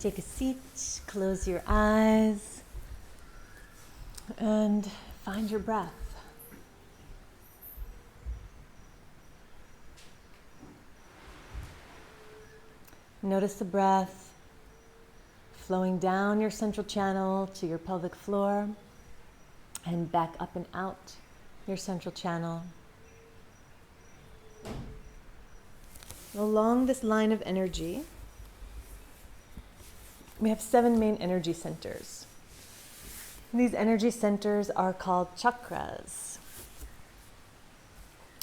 take a seat, close your eyes, and find your breath. Notice the breath flowing down your central channel to your pelvic floor and back up and out your central channel. Along this line of energy, we have 7 main energy centers. These energy centers are called chakras.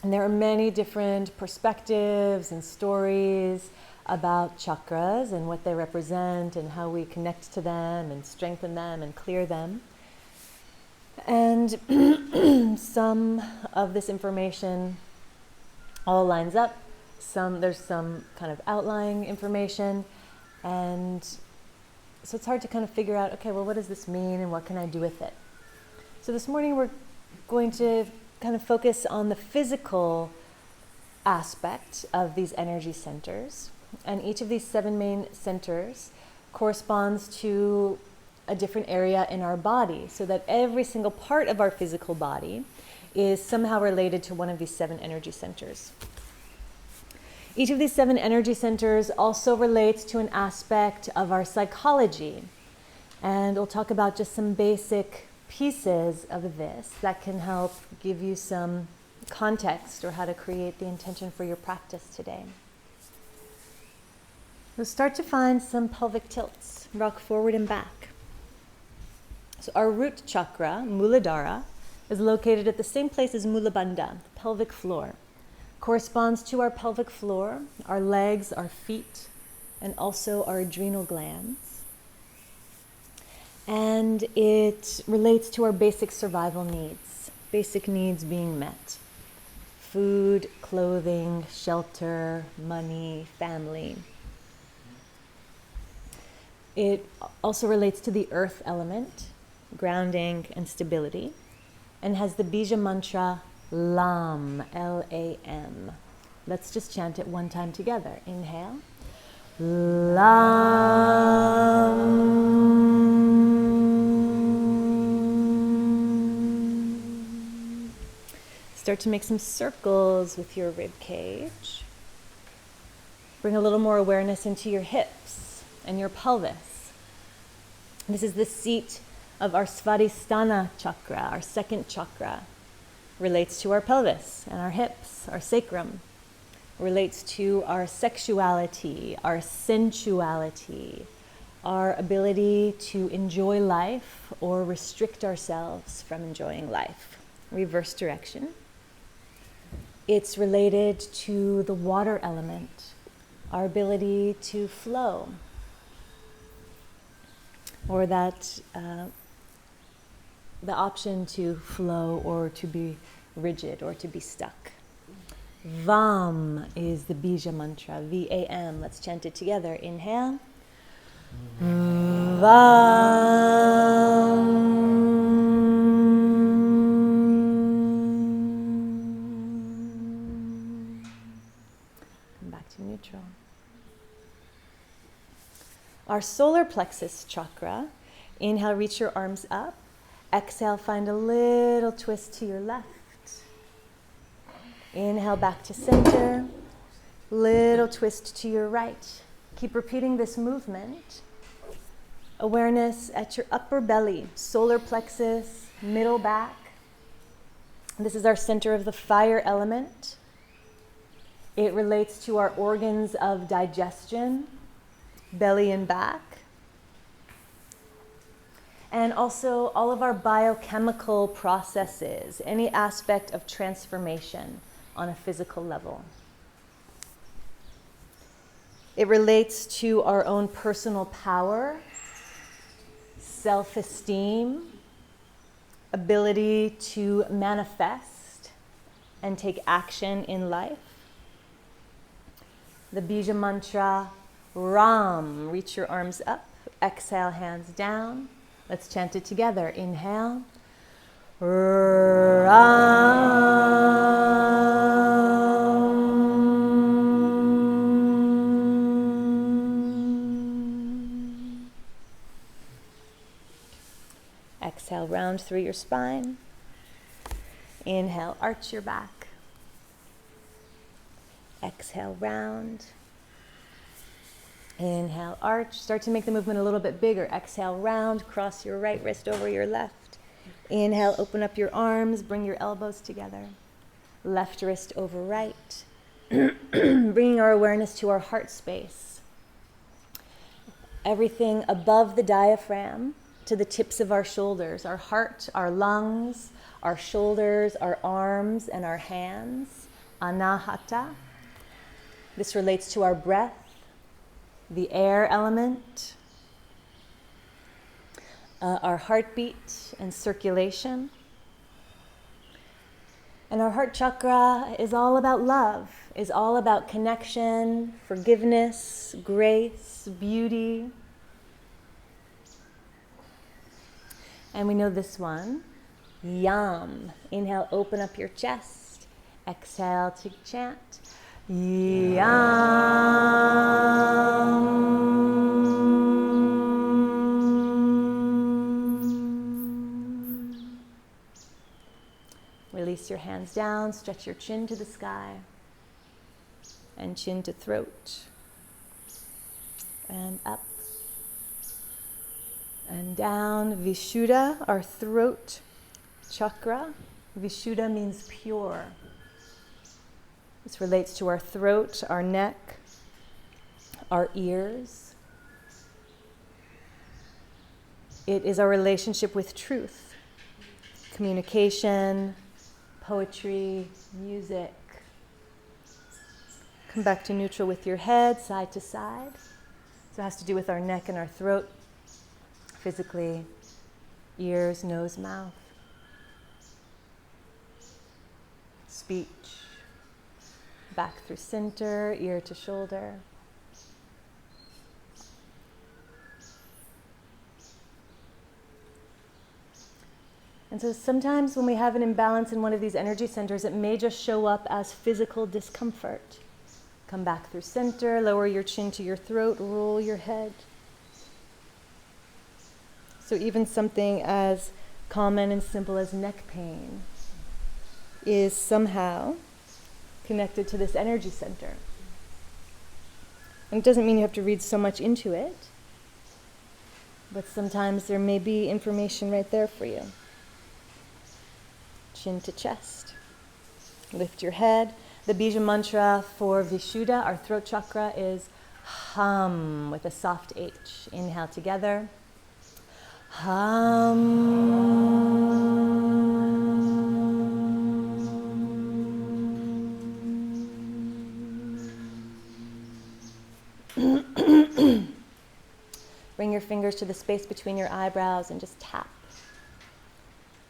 And there are many different perspectives and stories about chakras and what they represent and how we connect to them and strengthen them and clear them. And some of this information all lines up. There's some kind of outlying information, and so it's hard to kind of figure out, okay, well, what does this mean and what can I do with it? So this morning we're going to kind of focus on the physical aspect of these energy centers, and each of these 7 main centers corresponds to a different area in our body, so that every single part of our physical body is somehow related to one of these 7 energy centers. Each of these 7 energy centers also relates to an aspect of our psychology. And we'll talk about just some basic pieces of this that can help give you some context or how to create the intention for your practice today. We'll start to find some pelvic tilts. Rock forward and back. So our root chakra, Muladhara, is located at the same place as Mulabandha, the pelvic floor. Corresponds to our pelvic floor, our legs, our feet, and also our adrenal glands. And it relates to our basic survival needs, basic needs being met. Food, clothing, shelter, money, family. It also relates to the earth element, grounding and stability, and has the bija mantra Lam, L-A-M. Let's just chant it one time together. Inhale. Lam. Start to make some circles with your rib cage. Bring a little more awareness into your hips and your pelvis. This is the seat of our Sivasana chakra, our second chakra. Relates to our pelvis and our hips, our sacrum. Relates to our sexuality, our sensuality, our ability to enjoy life or restrict ourselves from enjoying life. Reverse direction. It's related to the water element, our ability to flow, or that the option to flow or to be rigid or to be stuck. Vam is the bija mantra, V-A-M. Let's chant it together. Inhale. Vam. Come back to neutral. Our solar plexus chakra. Inhale, reach your arms up. Exhale, find a little twist to your left. Inhale, back to center. Little twist to your right. Keep repeating this movement. Awareness at your upper belly, solar plexus, middle back. This is our center of the fire element. It relates to our organs of digestion, belly and back. And also all of our biochemical processes, any aspect of transformation on a physical level. It relates to our own personal power, self-esteem, ability to manifest and take action in life. The bija mantra, Ram. Reach your arms up, exhale, hands down. Let's chant it together. Inhale. Ram. Exhale, round through your spine. Inhale, arch your back. Exhale, round. Inhale, arch. Start to make the movement a little bit bigger. Exhale, round. Cross your right wrist over your left. Inhale, open up your arms. Bring your elbows together. Left wrist over right. Bringing our awareness to our heart space. Everything above the diaphragm to the tips of our shoulders. Our heart, our lungs, our shoulders, our arms, and our hands. Anahata. This relates to our breath, the air element, our heartbeat and circulation. And our heart chakra is all about love, is all about connection, forgiveness, grace, beauty. And we know this one, Yam. Inhale, open up your chest. Exhale to chant. Yam. Release your hands down, stretch your chin to the sky, and chin to throat, and up, and down. Vishuddha, our throat chakra. Vishuddha means pure. This relates to our throat, our neck, our ears. It is our relationship with truth, communication, poetry, music. Come back to neutral with your head, side to side. So it has to do with our neck and our throat, physically, ears, nose, mouth, speech. Back through center, ear to shoulder. And so sometimes when we have an imbalance in one of these energy centers, it may just show up as physical discomfort. Come back through center, lower your chin to your throat, roll your head. So even something as common and simple as neck pain is somehow connected to this energy center. And it doesn't mean you have to read so much into it, but sometimes there may be information right there for you. Chin to chest. Lift your head. The bija mantra for Vishuddha, our throat chakra, is hum with a soft H. Inhale together. Hum. Bring your fingers to the space between your eyebrows and just tap.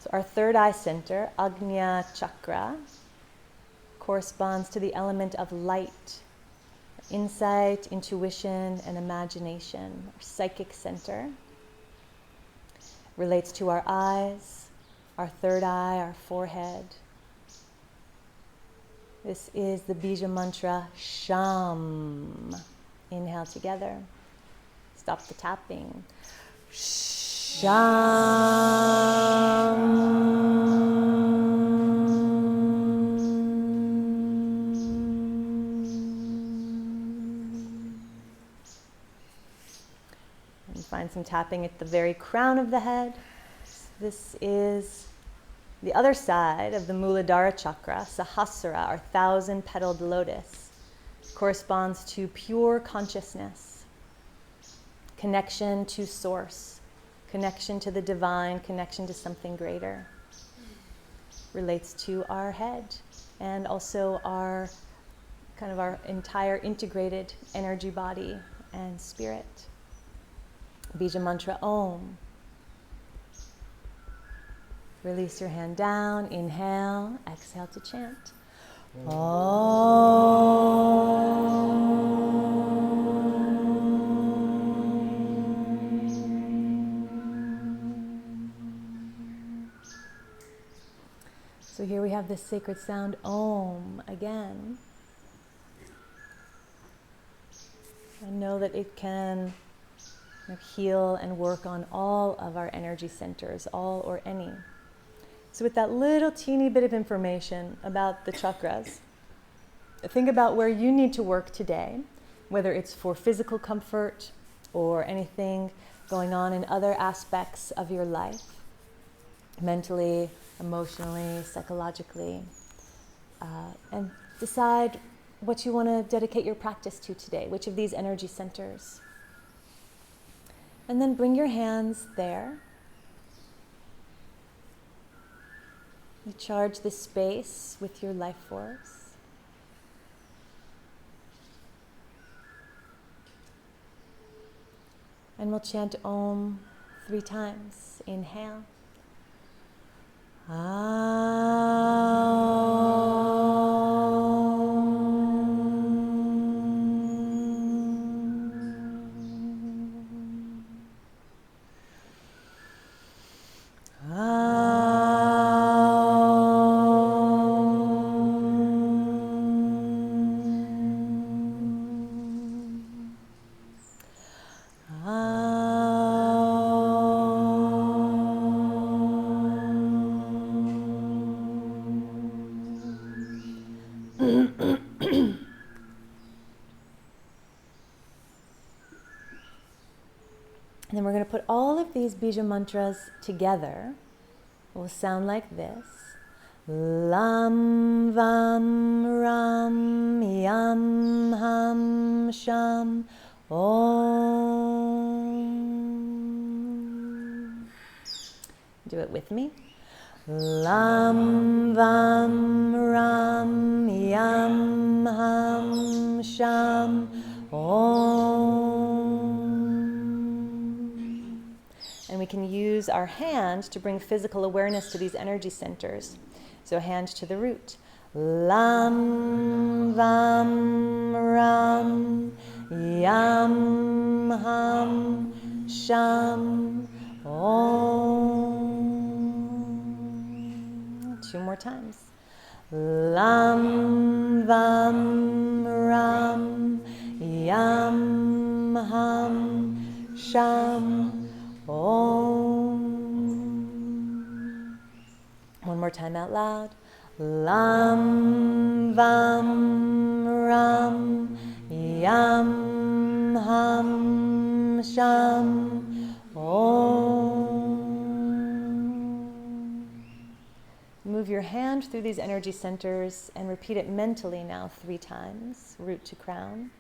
So our third eye center, Agnya chakra, corresponds to the element of light, insight, intuition, and imagination. Our psychic center relates to our eyes, our third eye, our forehead. This is the bija mantra, Sham. Inhale together. Stop the tapping. Sham. And find some tapping at the very crown of the head. This is the other side of the Muladhara chakra, Sahasrara, our 1,000-petaled lotus, corresponds to pure consciousness. Connection to source, connection to the divine, connection to something greater. Relates to our head and also our entire integrated energy body and spirit. Bija mantra Om. Release your hand down, inhale, exhale to chant. Om. So here we have this sacred sound, Om, again. I know that it can heal and work on all of our energy centers, all or any. So with that little teeny bit of information about the chakras, think about where you need to work today, whether it's for physical comfort or anything going on in other aspects of your life, mentally, emotionally, psychologically, and decide what you want to dedicate your practice to today, which of these energy centers. And then bring your hands there. You charge this space with your life force. And we'll chant Om 3 times. Inhale. And then we're going to put all of these bija mantras together. It will sound like this. Lam vam ram yam ham sham om. Do it with me. Lam vam ram yam ham sham om. And we can use our hand to bring physical awareness to these energy centers. So hand to the root. Lam vam ram yam ham sham om. 2 more times. Lam vam ram yam ham sham om. 1 more time out loud. Lam vam ram yam ham sham om. Move your hand through these energy centers and repeat it mentally now 3 times, root to crown.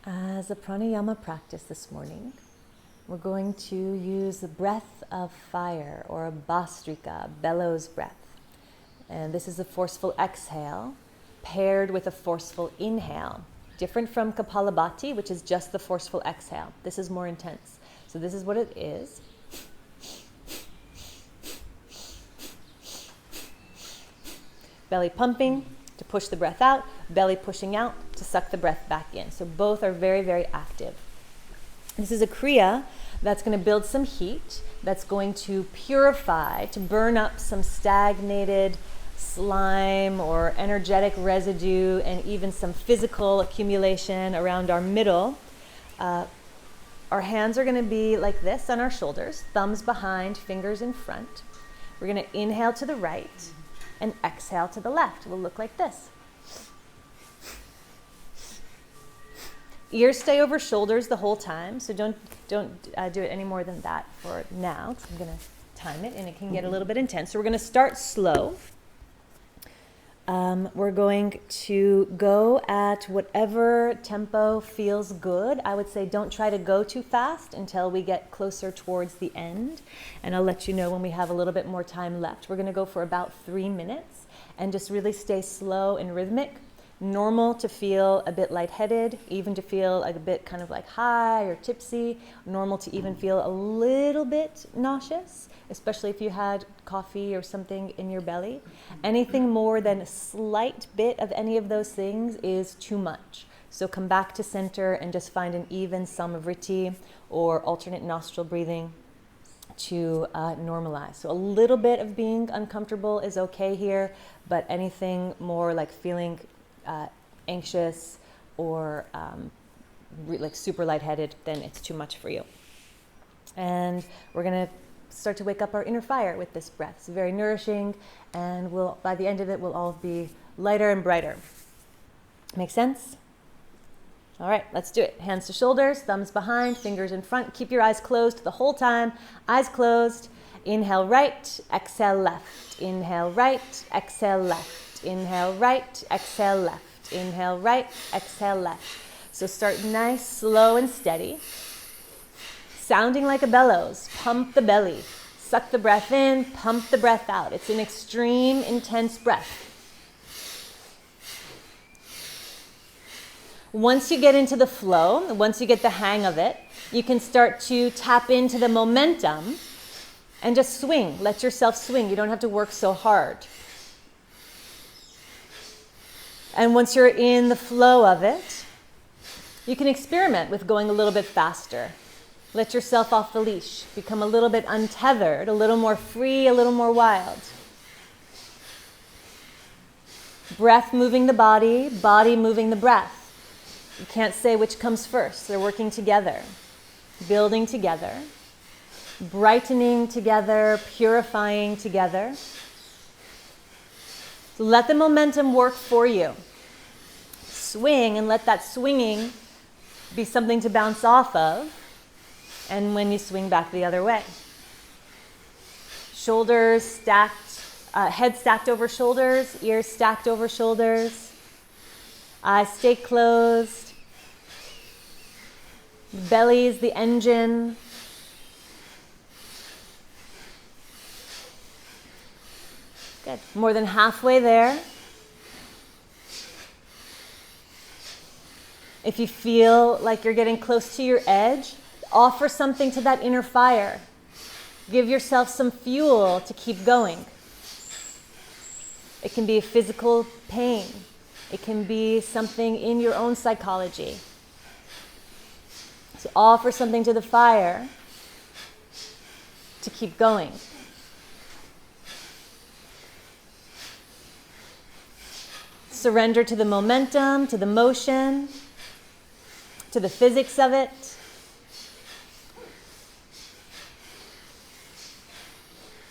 As a pranayama practice this morning, we're going to use the breath of fire, or a bhastrika, bellows breath. And this is a forceful exhale paired with a forceful inhale. Different from Kapalabhati, which is just the forceful exhale. This is more intense. So this is what it is. Belly pumping to push the breath out, belly pushing out to suck the breath back in. So both are very, very active. This is a kriya that's going to build some heat, that's going to purify, to burn up some stagnated slime or energetic residue and even some physical accumulation around our middle. Our hands are going to be like this on our shoulders, thumbs behind, fingers in front. We're going to inhale to the right and exhale to the left. It will look like this. Ears stay over shoulders the whole time, so don't do it any more than that for now. I'm going to time it, and it can get a little bit intense. So we're going to start slow. We're going to go at whatever tempo feels good. I would say don't try to go too fast until we get closer towards the end, and I'll let you know when we have a little bit more time left. We're going to go for about 3 minutes and just really stay slow and rhythmic. Normal to feel a bit lightheaded, even to feel like a bit kind of like high or tipsy. Normal to even feel a little bit nauseous, especially if you had coffee or something in your belly. Anything more than a slight bit of any of those things is too much. So come back to center and just find an even samavriti or alternate nostril breathing to normalize. So a little bit of being uncomfortable is okay here, but anything more like feeling anxious or like super lightheaded, then it's too much for you. And we're going to start to wake up our inner fire with this breath. It's very nourishing, and by the end of it, we'll all be lighter and brighter. Make sense? All right, let's do it. Hands to shoulders, thumbs behind, fingers in front. Keep your eyes closed the whole time. Eyes closed. Inhale right, exhale left. Inhale right, exhale left. Inhale right, exhale left. Inhale right, exhale left. So start nice, slow and steady. Sounding like a bellows. Pump the belly. Suck the breath in, pump the breath out. It's an extreme, intense breath. Once you get into the flow, once you get the hang of it, you can start to tap into the momentum and just swing. Let yourself swing. You don't have to work so hard. And once you're in the flow of it, you can experiment with going a little bit faster. Let yourself off the leash. Become a little bit untethered, a little more free, a little more wild. Breath moving the body, body moving the breath. You can't say which comes first. They're working together, building together, brightening together, purifying together. So let the momentum work for you. Swing, and let that swinging be something to bounce off of, and when you swing back the other way. Shoulders stacked, head stacked over shoulders, ears stacked over shoulders. Eyes stay closed. Belly is the engine. Good. More than halfway there. If you feel like you're getting close to your edge, offer something to that inner fire. Give yourself some fuel to keep going. It can be a physical pain. It can be something in your own psychology. So offer something to the fire to keep going. Surrender to the momentum, to the motion, to the physics of it.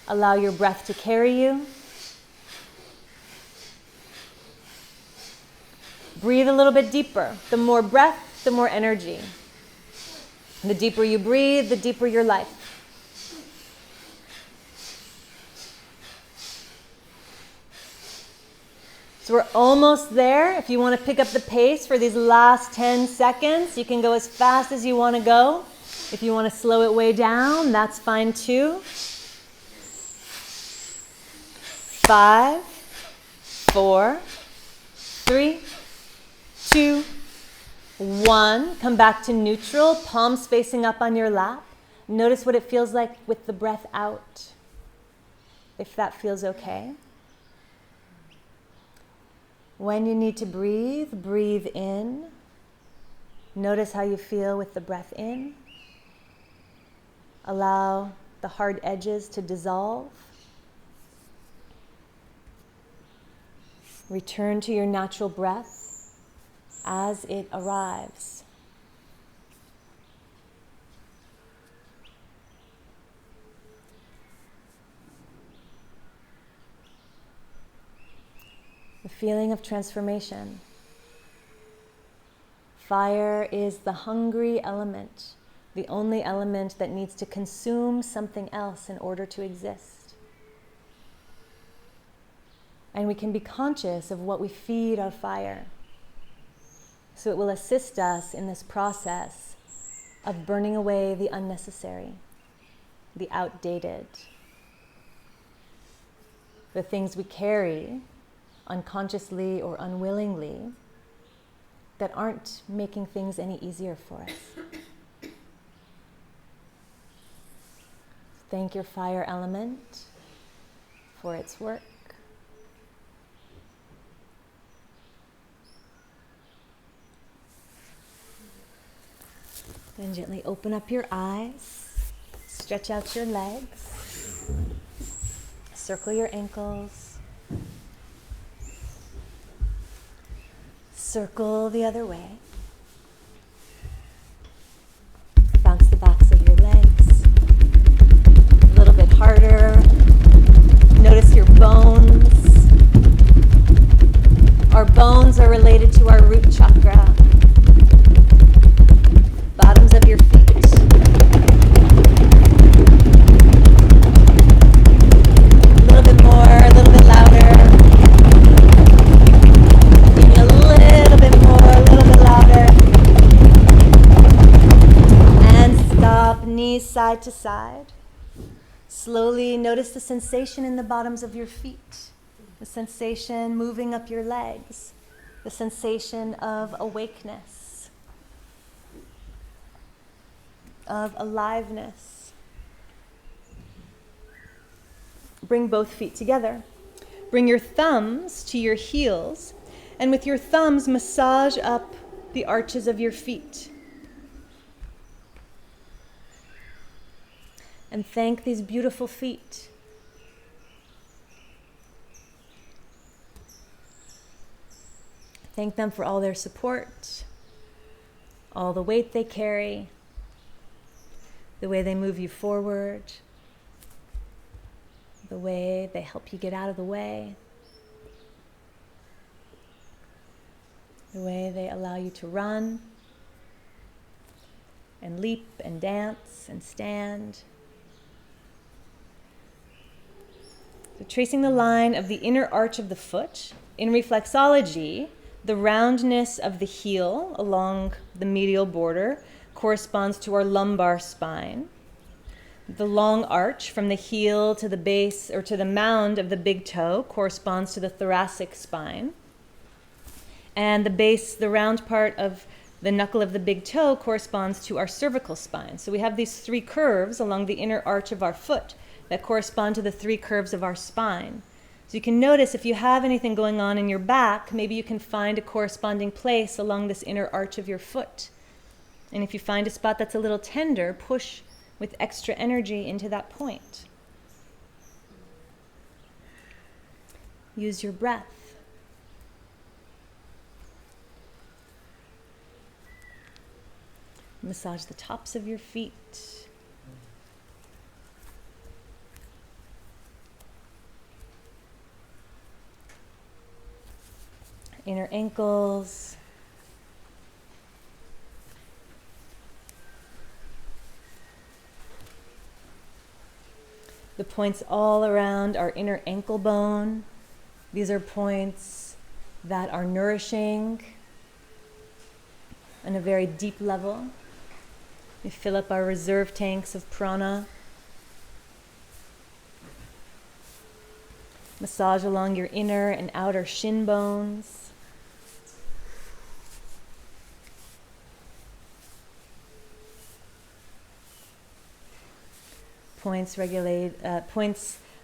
Allow your breath to carry you. Breathe a little bit deeper. The more breath, the more energy. The deeper you breathe, the deeper your life. So we're almost there. If you want to pick up the pace for these last 10 seconds, you can go as fast as you want to go. If you want to slow it way down, that's fine too. 5, 4, 3, 2, 1. Come back to neutral, palms facing up on your lap. Notice what it feels like with the breath out, if that feels okay. When you need to breathe, breathe in. Notice how you feel with the breath in. Allow the hard edges to dissolve. Return to your natural breath as it arrives. the feeling of transformation. Fire is the hungry element, the only element that needs to consume something else in order to exist. And we can be conscious of what we feed our fire. So it will assist us in this process of burning away the unnecessary, the outdated, the things we carry unconsciously or unwillingly that aren't making things any easier for us. Thank your fire element for its work. Then gently open up your eyes, stretch out your legs, circle your ankles, circle the other way, bounce the backs of your legs, a little bit harder, notice your bones. Our bones are related to our root chakra. Bottoms of your feet. A little bit more, a little bit louder. Maybe a little bit more, a little bit louder. And stop, knees side to side. Slowly notice the sensation in the bottoms of your feet. The sensation moving up your legs. The sensation of awakeness. Of aliveness. Bring both feet together. Bring your thumbs to your heels, and with your thumbs massage up the arches of your feet. And thank these beautiful feet. Thank them for all their support, all the weight they carry, the way they move you forward, the way they help you get out of the way, the way they allow you to run and leap and dance and stand. So tracing the line of the inner arch of the foot, in reflexology, the roundness of the heel along the medial border corresponds to our lumbar spine. The long arch from the heel to the base or to the mound of the big toe corresponds to the thoracic spine. And the base, the round part of the knuckle of the big toe corresponds to our cervical spine. So we have these three curves along the inner arch of our foot that correspond to the three curves of our spine. So you can notice if you have anything going on in your back, maybe you can find a corresponding place along this inner arch of your foot. And if you find a spot that's a little tender, push with extra energy into that point. Use your breath. Massage the tops of your feet. Inner ankles. The points all around our inner ankle bone. These are points that are nourishing on a very deep level. We fill up our reserve tanks of prana. Massage along your inner and outer shin bones. Points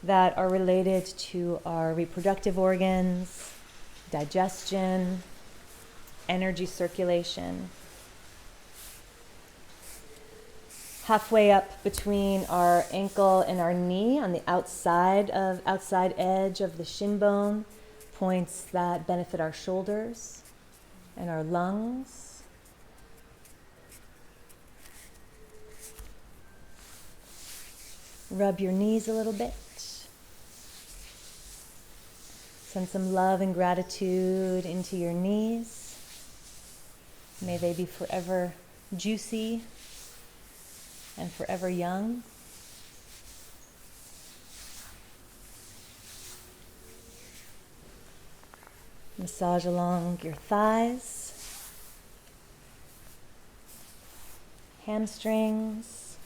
that are related to our reproductive organs, digestion, energy circulation. Halfway up between our ankle and our knee on the outside edge of the shin bone, points that benefit our shoulders and our lungs. Rub your knees a little bit. Send some love and gratitude into your knees. May they be forever juicy and forever young. Massage along your thighs, hamstrings,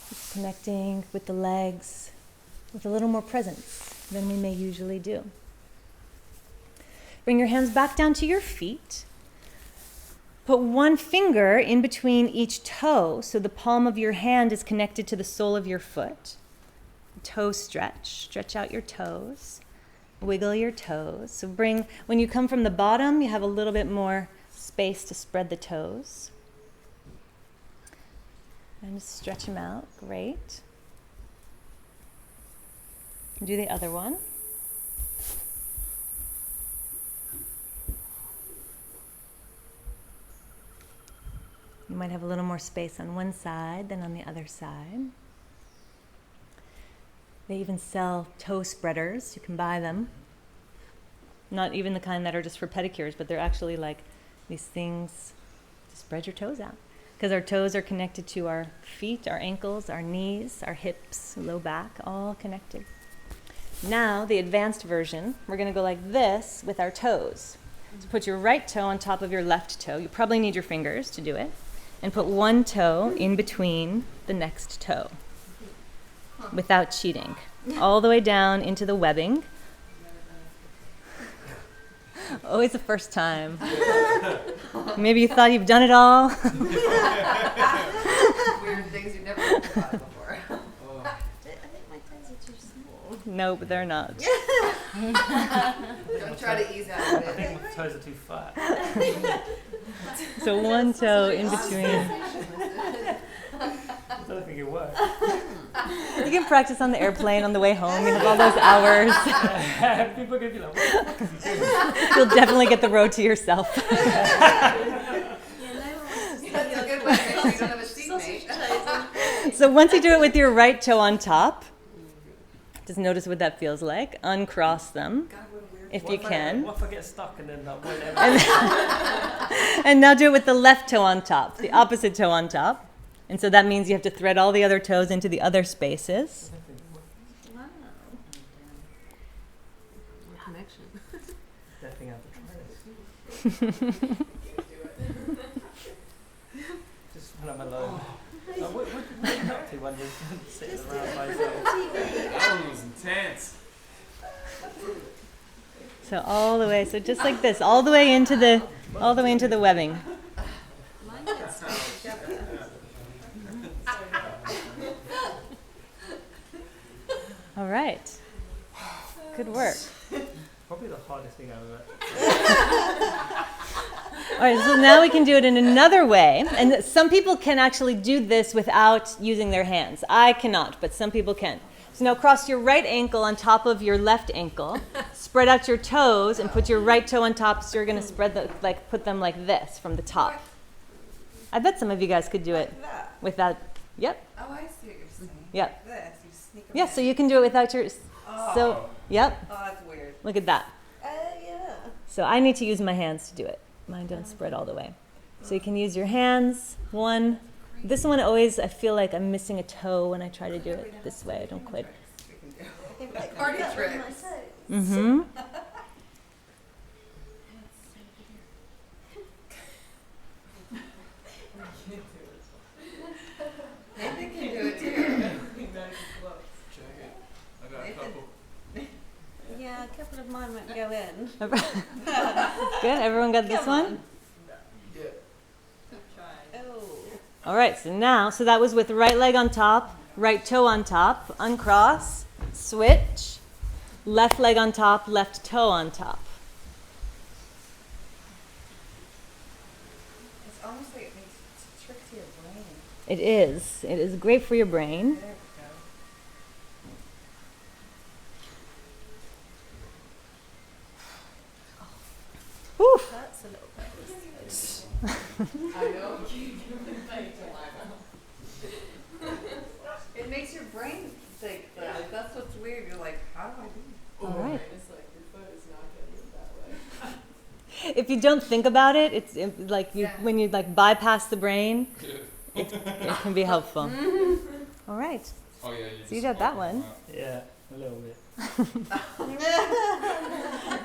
just connecting with the legs with a little more presence than we may usually do. Bring your hands back down to your feet. Put one finger in between each toe so the palm of your hand is connected to the sole of your foot. Toe stretch out your toes, wiggle your toes. So when you come from the bottom, you have a little bit more space to spread the toes. And just stretch them out, great. Do the other one. You might have a little more space on one side than on the other side. They even sell toe spreaders. You can buy them. Not even the kind that are just for pedicures, but they're actually like these things to spread your toes out. Because our toes are connected to our feet, our ankles, our knees, our hips, low back, all connected. Now, the advanced version, we're going to go like this with our toes. So put your right toe on top of your left toe. You probably need your fingers to do it. And put one toe in between the next toe without cheating. All the way down into the webbing. Always the first time. Maybe you thought you've done it all. Weird things you've never heard about before. I think my toes are too small. No, but they're not. Don't try to ease out of it. I think my toes are too fat. So one toe in between. I don't think it works. You can practice on the airplane on the way home. You have all those hours. People are going to be like, what the fuck is he doing? You'll definitely get the road to yourself. That's a good way to make sure you don't have a seatmate. So once you do it with your right toe on top, just notice what that feels like. Uncross them if you can. What if I get stuck and then that won't ever... And now do it with the left toe on top, the opposite toe on top. And so that means you have to thread all the other toes into the other spaces. Wow. Connection. Definitely have to try this. Just when I'm alone. What are you up to when you're sitting around by yourself? That one was intense. So all the way, so just like this, all the way into the webbing. All right. Good work. Probably the hardest thing I've ever... All right, so now we can do it in another way. And some people can actually do this without using their hands. I cannot, but some people can. So now cross your right ankle on top of your left ankle. Spread out your toes and put your right toe on top. So you're going to put them like this from the top. I bet some of you guys could do it without, yep. Oh, I see what you're saying. Yep. Like this. You sneak them Yeah, in. so you can do it without your, so, yep. Oh, that's weird. Look at that. Yeah. So I need to use my hands to do it. Mine don't spread all the way. So you can use your hands. One. This one always, I feel like I'm missing a toe when I try to do it this way. I don't quite. Party tricks. Mm-hmm. Nathan can do it too. Check it. I got a couple. Yeah, a couple of mine might go in. Good. Everyone got this one? Yeah. Oh. All right. So now, so that was with right leg on top, right toe on top, uncross, switch, left leg on top, left toe on top. It's almost like it makes it's a trick to your brain. It is. It is great for your brain. There we Whew. go. That's a little bit. I know. It makes your brain if you don't think about it, it's like when you like bypass the brain, it can be helpful. All right. Oh yeah, So you got that one. Yeah, a little bit.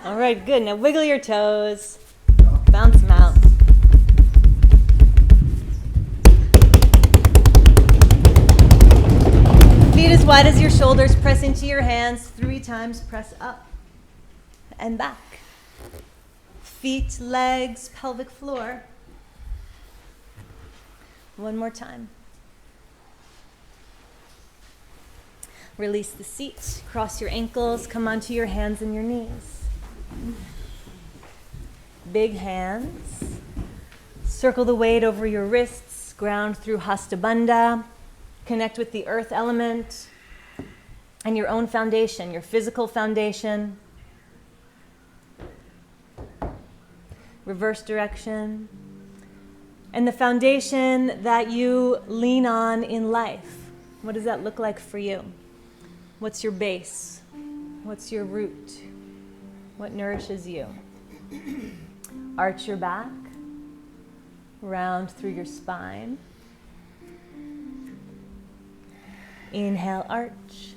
All right, good. Now wiggle your toes. Bounce them out. Feet as wide as your shoulders. Press into your hands. 3 times. Press up and back. Feet, legs, pelvic floor. One more time. Release the seat. Cross your ankles. Come onto your hands and your knees. Big hands. Circle the weight over your wrists. Ground through Hasta Bandha. Connect with the earth element and your own foundation, your physical foundation. Reverse direction. And the foundation that you lean on in life. What does that look like for you? What's your base? What's your root? What nourishes you? Arch your back. Round through your spine. Inhale, arch.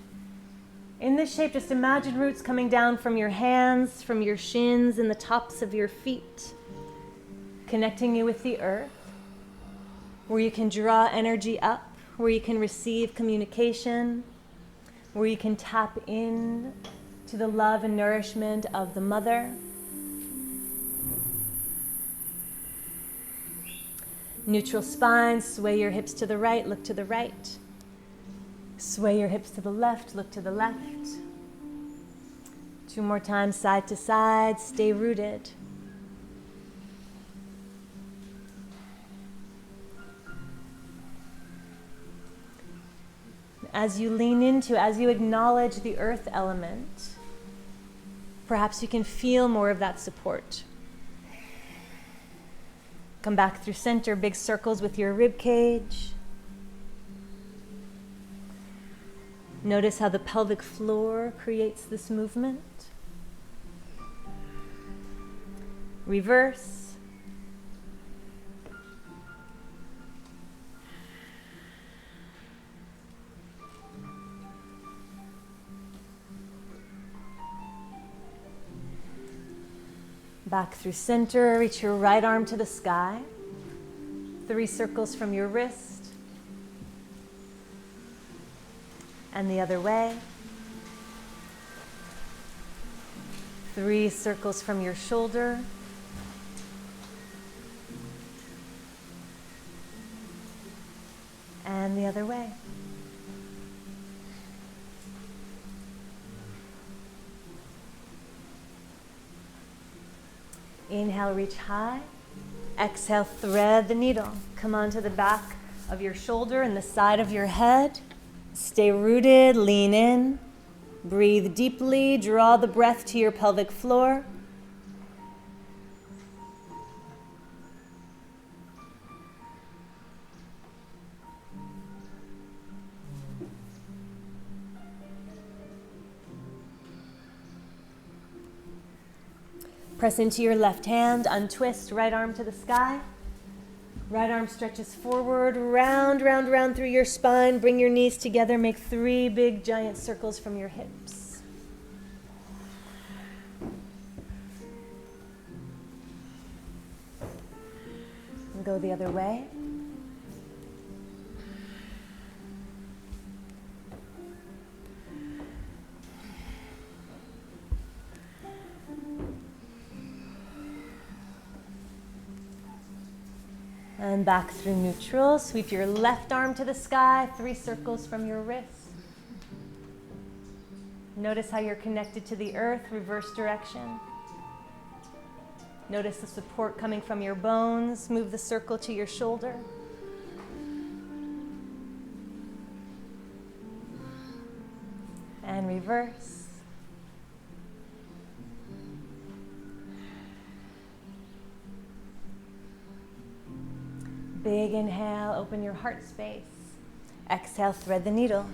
In this shape, just imagine roots coming down from your hands, from your shins, and the tops of your feet, connecting you with the earth, where you can draw energy up, where you can receive communication, where you can tap in to the love and nourishment of the mother. Neutral spine, sway your hips to the right, look to the right. Sway your hips to the left, look to the left. 2 more times, side to side, stay rooted. As you lean into, as you acknowledge the earth element, perhaps you can feel more of that support. Come back through center, big circles with your rib cage. Notice how the pelvic floor creates this movement. Reverse. Back through center, reach your right arm to the sky. 3 circles from your wrist. And the other way. 3 circles from your shoulder. And the other way. Inhale, reach high. Exhale, thread the needle. Come onto the back of your shoulder and the side of your head. Stay rooted, lean in. Breathe deeply, draw the breath to your pelvic floor. Press into your left hand, untwist, right arm to the sky. Right arm stretches forward, round, round, round through your spine. Bring your knees together, make 3 big giant circles from your hips. And go the other way. And back through neutral. Sweep your left arm to the sky, 3 circles from your wrist. Notice how you're connected to the earth, reverse direction. Notice the support coming from your bones. Move the circle to your shoulder. And reverse. Big inhale, open your heart space. Exhale, thread the needle.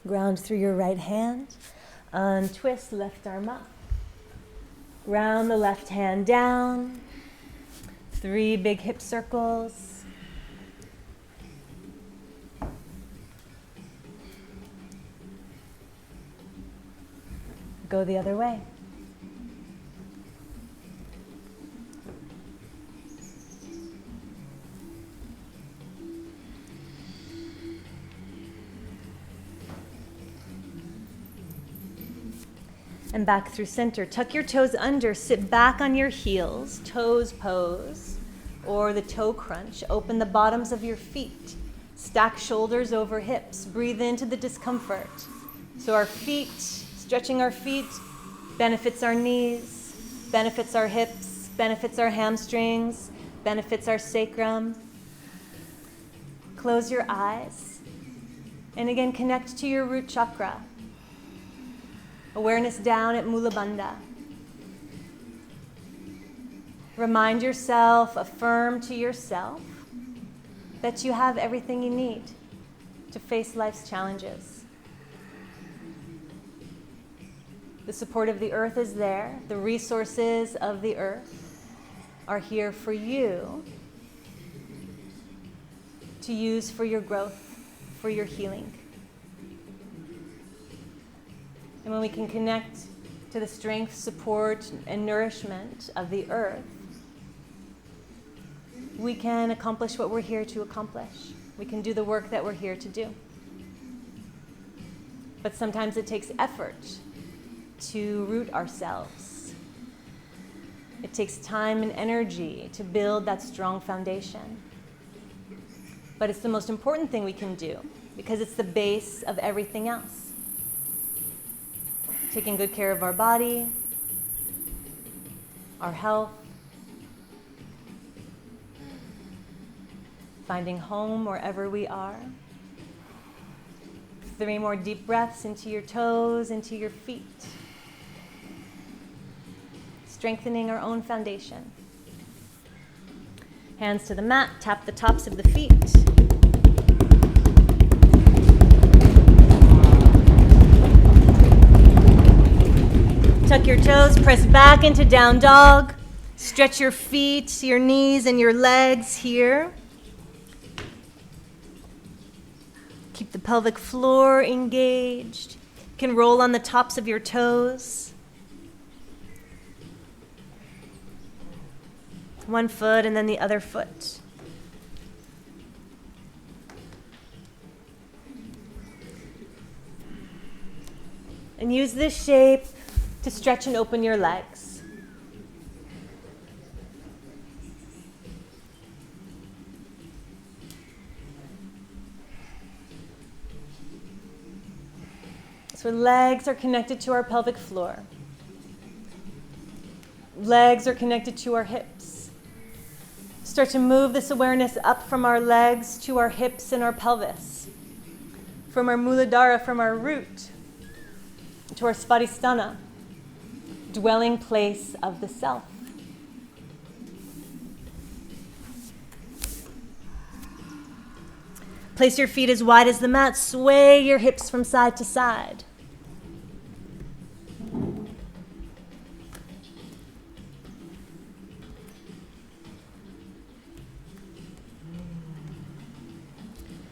Ground through your right hand. Untwist, left arm up. Ground the left hand down. 3 big hip circles. Go the other way. And back through center. Tuck your toes under, sit back on your heels, toes pose, or the toe crunch. Open the bottoms of your feet. Stack shoulders over hips. Breathe into the discomfort. So our feet, stretching our feet, benefits our knees, benefits our hips, benefits our hamstrings, benefits our sacrum. Close your eyes. And again, connect to your root chakra. Awareness down at Mula Bandha. Remind yourself, affirm to yourself that you have everything you need to face life's challenges. The support of the earth is there. The resources of the earth are here for you to use for your growth, for your healing. And when we can connect to the strength, support, and nourishment of the earth, we can accomplish what we're here to accomplish. We can do the work that we're here to do. But sometimes it takes effort to root ourselves. It takes time and energy to build that strong foundation. But it's the most important thing we can do because it's the base of everything else. Taking good care of our body, our health, finding home wherever we are. 3 more deep breaths into your toes, into your feet. Strengthening our own foundation. Hands to the mat, tap the tops of the feet. Tuck your toes, press back into down dog. Stretch your feet, your knees, and your legs here. Keep the pelvic floor engaged. You can roll on the tops of your toes. 1 foot and then the other foot. And use this shape to stretch and open your legs. So legs are connected to our pelvic floor. Legs are connected to our hips. Start to move this awareness up from our legs to our hips and our pelvis. From our Muladhara, from our root, to our Svadhisthana, dwelling place of the self. Place your feet as wide as the mat. Sway your hips from side to side.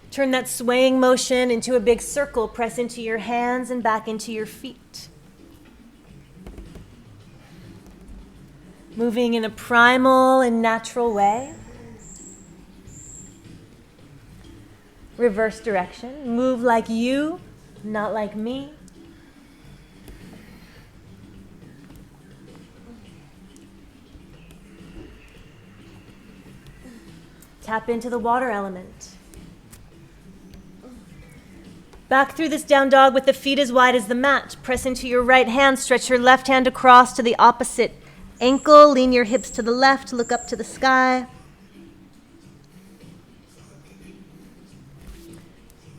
Turn that swaying motion into a big circle. Press into your hands and back into your feet. Moving in a primal and natural way. Reverse direction. Move like you, not like me. Tap into the water element. Back through this down dog with the feet as wide as the mat. Press into your right hand. Stretch your left hand across to the opposite ankle. Lean your hips to the left. Look up to the sky.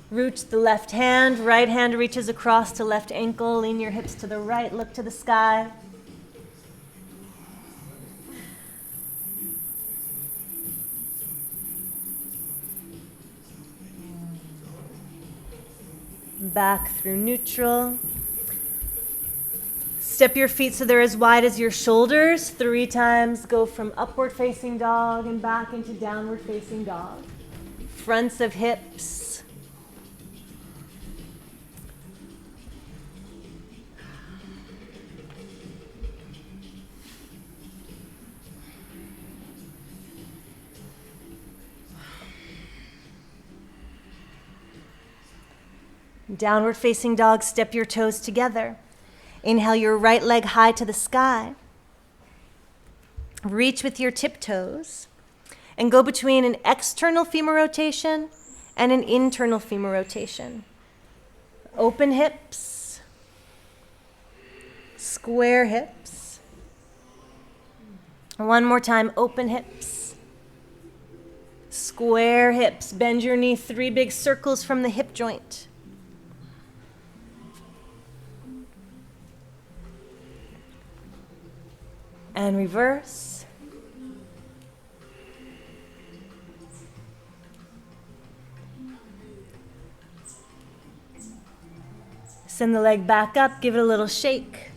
Root the left hand. Right hand reaches across to left ankle. Lean your hips to the right. Look to the sky. back through neutral. Step your feet so they're as wide as your shoulders. 3 times. Go from upward facing dog and back into downward facing dog. Fronts of hips. Downward facing dog, step your toes together. Inhale your right leg high to the sky. Reach with your tiptoes and go between an external femur rotation and an internal femur rotation. Open hips, square hips. One more time, open hips, square hips. Bend your knee 3 big circles from the hip joint. And reverse. Send the leg back up, give it a little shake.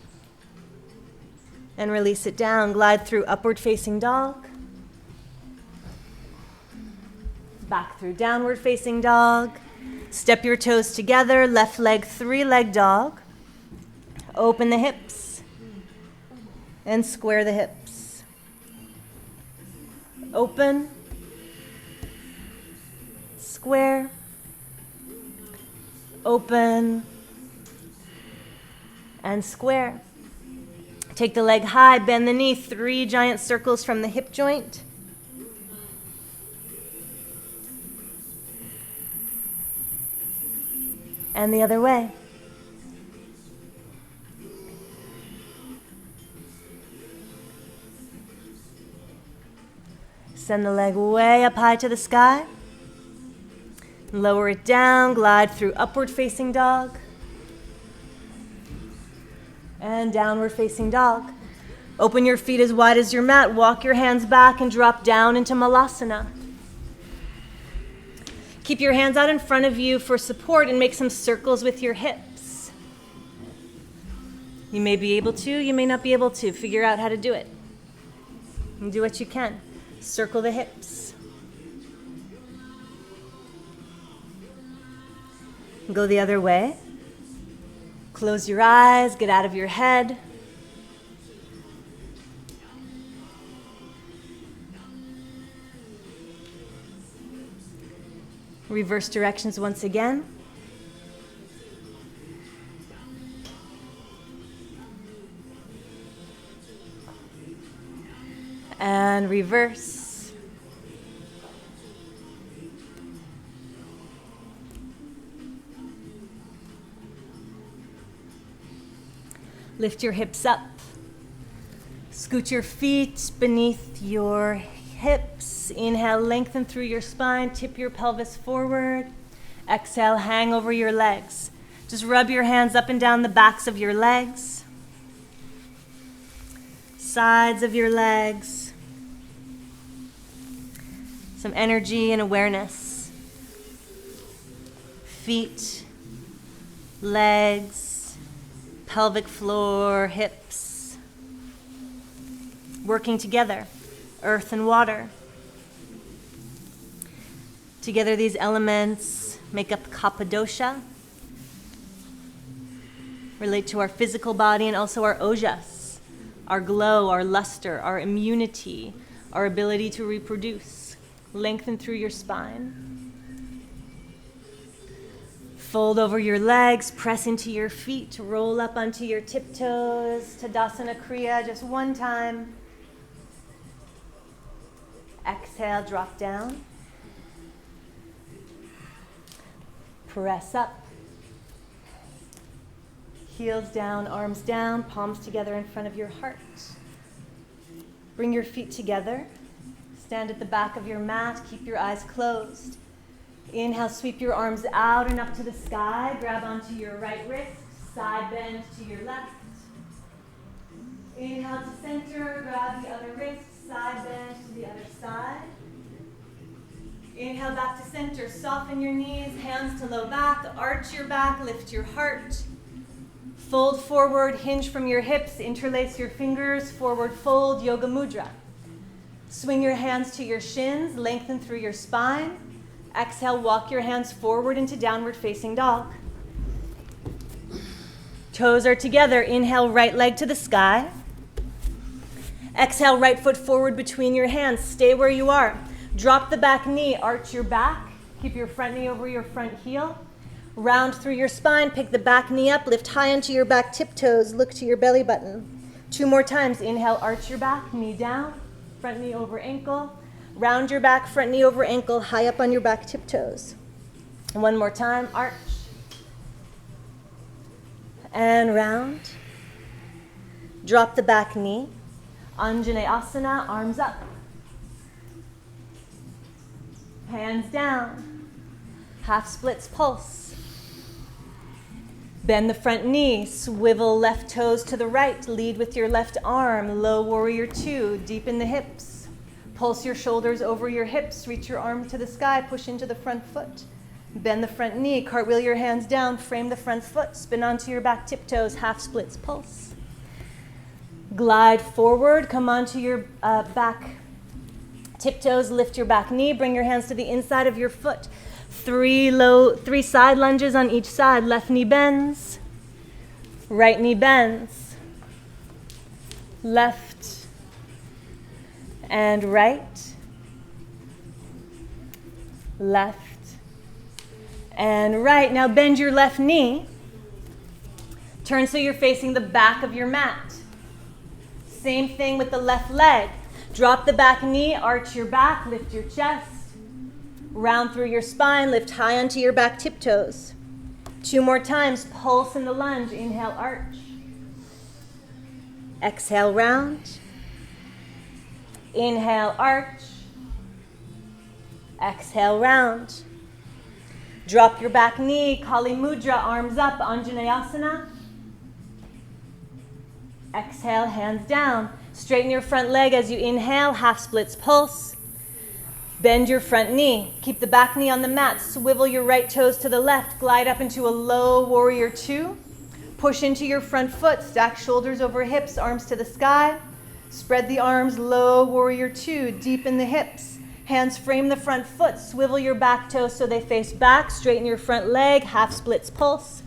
And release it down. Glide through upward facing dog. Back through downward facing dog. Step your toes together, left leg 3-leg dog. Open the hips. And square the hips. Open, square, open, and square. Take the leg high, bend the knee, 3 giant circles from the hip joint. And the other way. Send the leg way up high to the sky. Lower it down, glide through upward facing dog. And downward facing dog. Open your feet as wide as your mat. Walk your hands back and drop down into malasana. Keep your hands out in front of you for support and make some circles with your hips. You may be able to, you may not be able to. Figure out how to do it. And do what you can. Circle the hips. Go the other way. Close your eyes, get out of your head. Reverse directions once again. And reverse. Lift your hips up. Scoot your feet beneath your hips. Inhale, lengthen through your spine. Tip your pelvis forward. Exhale, hang over your legs. Just rub your hands up and down the backs of your legs. Sides of your legs. Some energy and awareness. Feet, legs, pelvic floor, hips. Working together, earth and water. Together these elements make up Kappadosha, relate to our physical body and also our ojas, our glow, our luster, our immunity, our ability to reproduce. Lengthen through your spine. Fold over your legs, press into your feet, roll up onto your tiptoes. Tadasana Kriya, just one time. Exhale, drop down. Press up. Heels down, arms down, palms together in front of your heart. Bring your feet together. Stand at the back of your mat. Keep your eyes closed. Inhale, sweep your arms out and up to the sky. Grab onto your right wrist. Side bend to your left. Inhale to center. Grab the other wrist. Side bend to the other side. Inhale back to center. Soften your knees, hands to low back. Arch your back, lift your heart. Fold forward, hinge from your hips. Interlace your fingers. Forward fold, yoga mudra. Swing your hands to your shins. Lengthen through your spine. Exhale, walk your hands forward into downward facing dog. Toes are together. Inhale, right leg to the sky. Exhale, right foot forward between your hands. Stay where you are. Drop the back knee, arch your back. Keep your front knee over your front heel. Round through your spine, pick the back knee up, lift high onto your back tiptoes, look to your belly button. 2 more times. Inhale, arch your back, knee down, front knee over ankle. Round your back, front knee over ankle, high up on your back tiptoes. 1 more time, arch. And round. Drop the back knee. Asana, arms up. Hands down. Half splits pulse. Bend the front knee. Swivel left toes to the right. Lead with your left arm. Low warrior 2. Deepen the hips. Pulse your shoulders over your hips. Reach your arm to the sky. Push into the front foot. Bend the front knee. Cartwheel your hands down. Frame the front foot. Spin onto your back tiptoes. Half splits pulse. Glide forward. Come onto your back tiptoes. Lift your back knee. Bring your hands to the inside of your foot. 3 side lunges on each side. Left knee bends. Right knee bends. Left and right. Left and right. Now bend your left knee. Turn so you're facing the back of your mat. Same thing with the left leg. Drop the back knee, arch your back, lift your chest. Round through your spine, lift high onto your back tiptoes. 2 more times, pulse in the lunge. Inhale, arch. Exhale, round. Inhale, arch. Exhale, round. Drop your back knee, Kali Mudra, arms up, Anjaneyasana. Exhale, hands down. Straighten your front leg as you inhale, half splits pulse. Bend your front knee. Keep the back knee on the mat. Swivel your right toes to the left. Glide up into a low warrior 2. Push into your front foot. Stack shoulders over hips, arms to the sky. Spread the arms, low warrior 2. Deepen the hips. Hands frame the front foot. Swivel your back toes so they face back. Straighten your front leg, half splits pulse.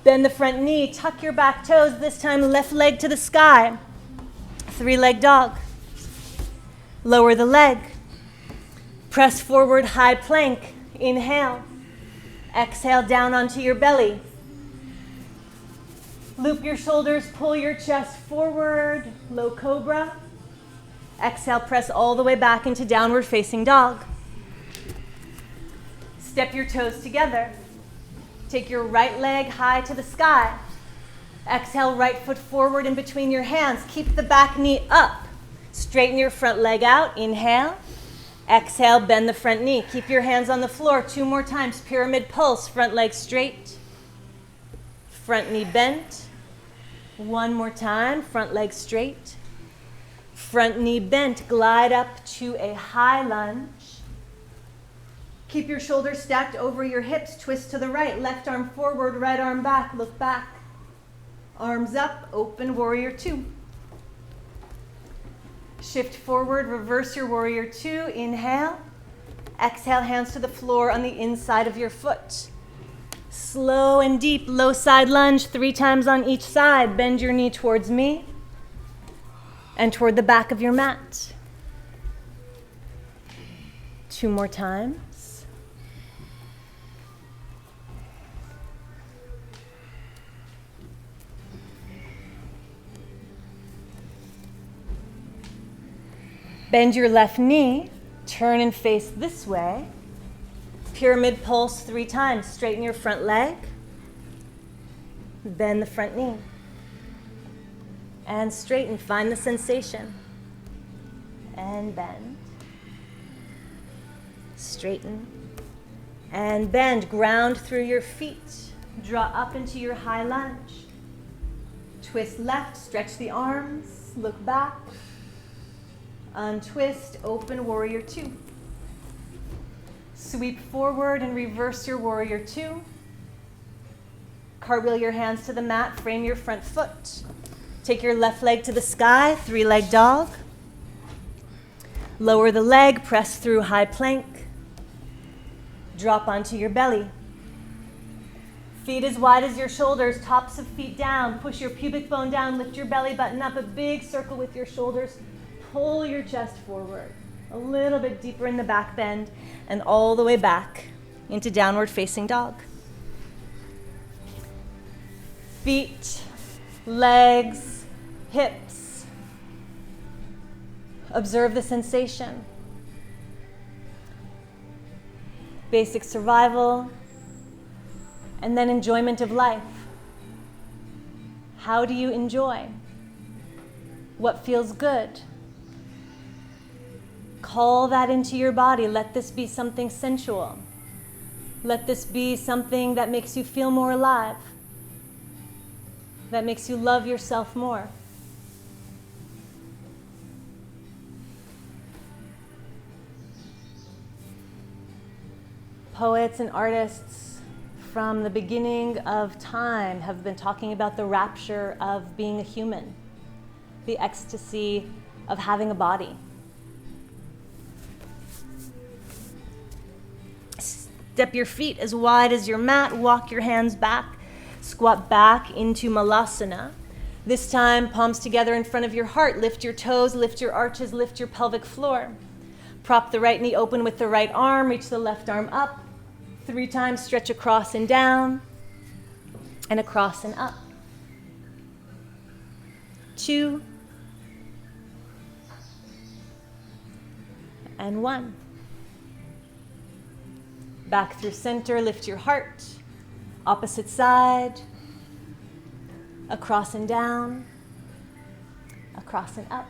Bend the front knee. Tuck your back toes. This time left leg to the sky. 3-leg dog. Lower the leg. Press forward, high plank. Inhale. Exhale down onto your belly. Loop your shoulders, pull your chest forward, low cobra. Exhale, press all the way back into downward facing dog. Step your toes together. Take your right leg high to the sky. Exhale, right foot forward in between your hands. Keep the back knee up. Straighten your front leg out. Inhale. Exhale, bend the front knee. Keep your hands on the floor. 2 more times. Pyramid pulse. Front leg straight. Front knee bent. 1 more time. Front leg straight. Front knee bent. Glide up to a high lunge. Keep your shoulders stacked over your hips. Twist to the right. Left arm forward, right arm back. Look back. Arms up. Open warrior 2. Shift forward. Reverse your warrior 2. Inhale. Exhale, hands to the floor on the inside of your foot. Slow and deep. Low side lunge 3 times on each side. Bend your knee towards me and toward the back of your mat. 2 more times. Bend your left knee, turn and face this way. Pyramid pulse 3 times. Straighten your front leg. Bend the front knee. And straighten. Find the sensation. And bend. Straighten. And bend. Ground through your feet. Draw up into your high lunge. Twist left. Stretch the arms. Look back. Untwist, open warrior 2. Sweep forward and reverse your warrior 2. Cartwheel your hands to the mat, frame your front foot. Take your left leg to the sky, 3-leg dog. Lower the leg, press through high plank. Drop onto your belly. Feet as wide as your shoulders, tops of feet down. Push your pubic bone down, lift your belly button up, a big circle with your shoulders. Pull your chest forward, a little bit deeper in the back bend, and all the way back into downward facing dog. Feet, legs, hips. Observe the sensation. Basic survival, and then enjoyment of life. How do you enjoy? What feels good? Call that into your body. Let this be something sensual. Let this be something that makes you feel more alive, that makes you love yourself more. Poets and artists from the beginning of time have been talking about the rapture of being a human, the ecstasy of having a body. Step your feet as wide as your mat, walk your hands back, squat back into malasana. This time, palms together in front of your heart. Lift your toes, lift your arches, lift your pelvic floor. Prop the right knee open with the right arm, reach the left arm up. 3 times, stretch across and down, and across and up. 2, and 1. Back through center, lift your heart. Opposite side, across and down, across and up.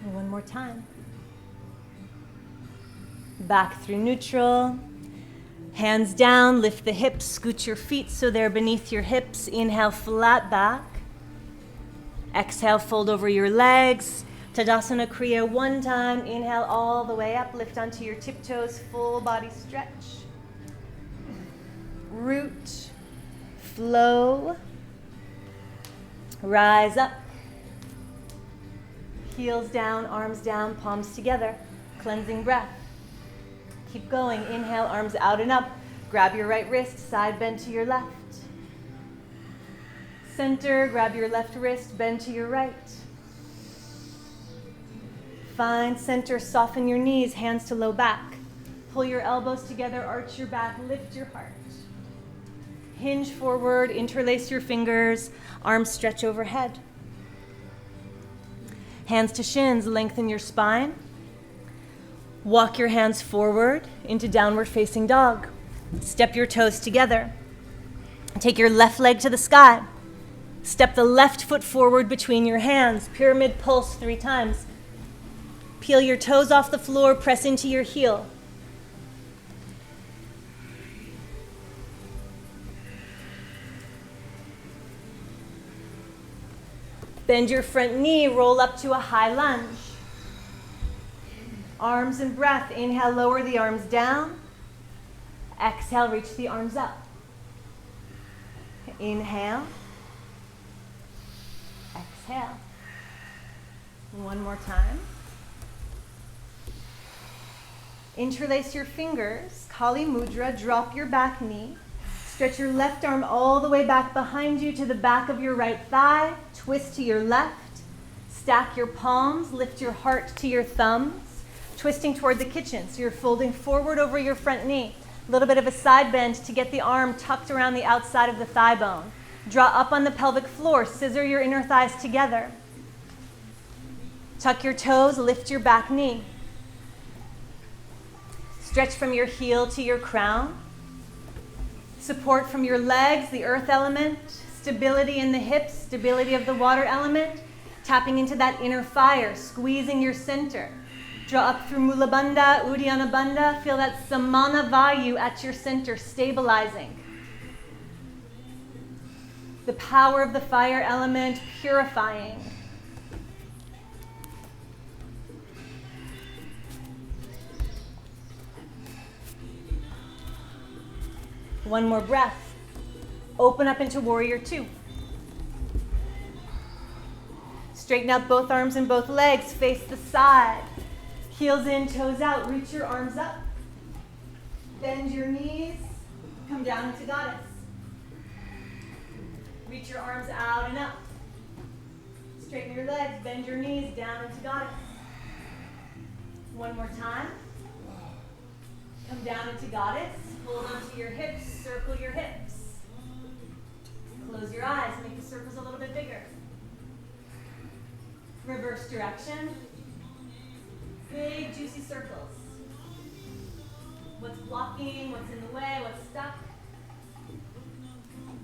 And one more time. Back through neutral. Hands down, lift the hips, scoot your feet so they're beneath your hips. Inhale, flat back. Exhale, fold over your legs. Tadasana Kriya 1 time. Inhale all the way up, lift onto your tiptoes, full body stretch. Root, flow, rise up. Heels down, arms down, palms together. Cleansing breath. Keep going. Inhale, arms out and up. Grab your right wrist, side bend to your left. Center, grab your left wrist, bend to your right. Find center, soften your knees, hands to low back. Pull your elbows together, arch your back, lift your heart. Hinge forward, interlace your fingers, arms stretch overhead. Hands to shins, lengthen your spine. Walk your hands forward into downward facing dog. Step your toes together. Take your left leg to the sky. Step the left foot forward between your hands. Pyramid pulse 3 times. Peel your toes off the floor, press into your heel. Bend your front knee, roll up to a high lunge. Arms and breath. Inhale, lower the arms down. Exhale, reach the arms up. Inhale. Exhale. One more time. Interlace your fingers. Kali Mudra, drop your back knee. Stretch your left arm all the way back behind you to the back of your right thigh. Twist to your left. Stack your palms. Lift your heart to your thumbs. Twisting toward the kitchen. So you're folding forward over your front knee. A little bit of a side bend to get the arm tucked around the outside of the thigh bone. Draw up on the pelvic floor. Scissor your inner thighs together. Tuck your toes. Lift your back knee. Stretch from your heel to your crown. Support from your legs, the earth element. Stability in the hips, stability of the water element. Tapping into that inner fire, squeezing your center. Draw up through Mula Bandha, Uddiyana Bandha. Feel that Samana Vayu at your center, stabilizing. The power of the fire element, purifying. One more breath. Open up into warrior two. Straighten out both arms and both legs. Face the side. Heels in, toes out. Reach your arms up. Bend your knees. Come down into goddess. Reach your arms out and up. Straighten your legs. Bend your knees down into goddess. One more time. Come down into goddess. Hold onto your hips. Circle your hips. Close your eyes. Make the circles a little bit bigger. Reverse direction. Big, juicy circles. What's blocking? What's in the way? What's stuck?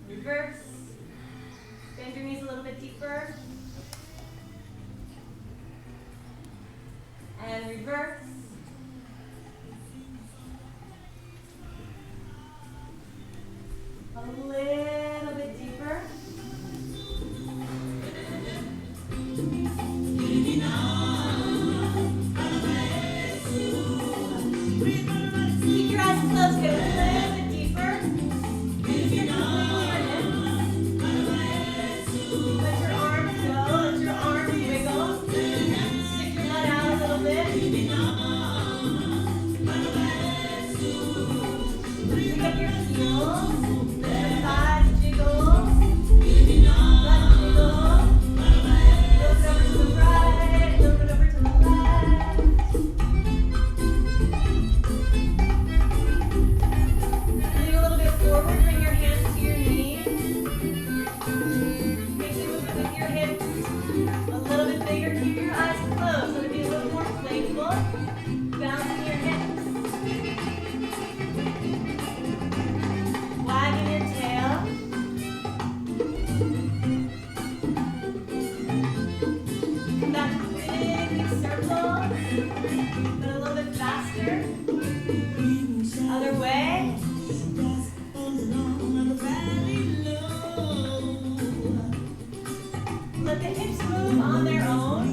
Reverse. Bend your knees a little bit deeper. And reverse. A little bit deeper. Keep your eyes closed, get a little bit deeper. Let your arms go, let your arms wiggle. Stick your head out a little bit. Pick up your heels. The thighs jiggle. Butt jiggle. Look over to the right, look over to the left. Lean a little bit forward, bring your hands to your knees. Make the movement with your hips a little bit bigger. Keep your eyes closed so it'll be a little more playful. Bouncing your hips. Wagging your tail. Come back to big circles, but a little bit faster. Other way. Let the hips move on their own.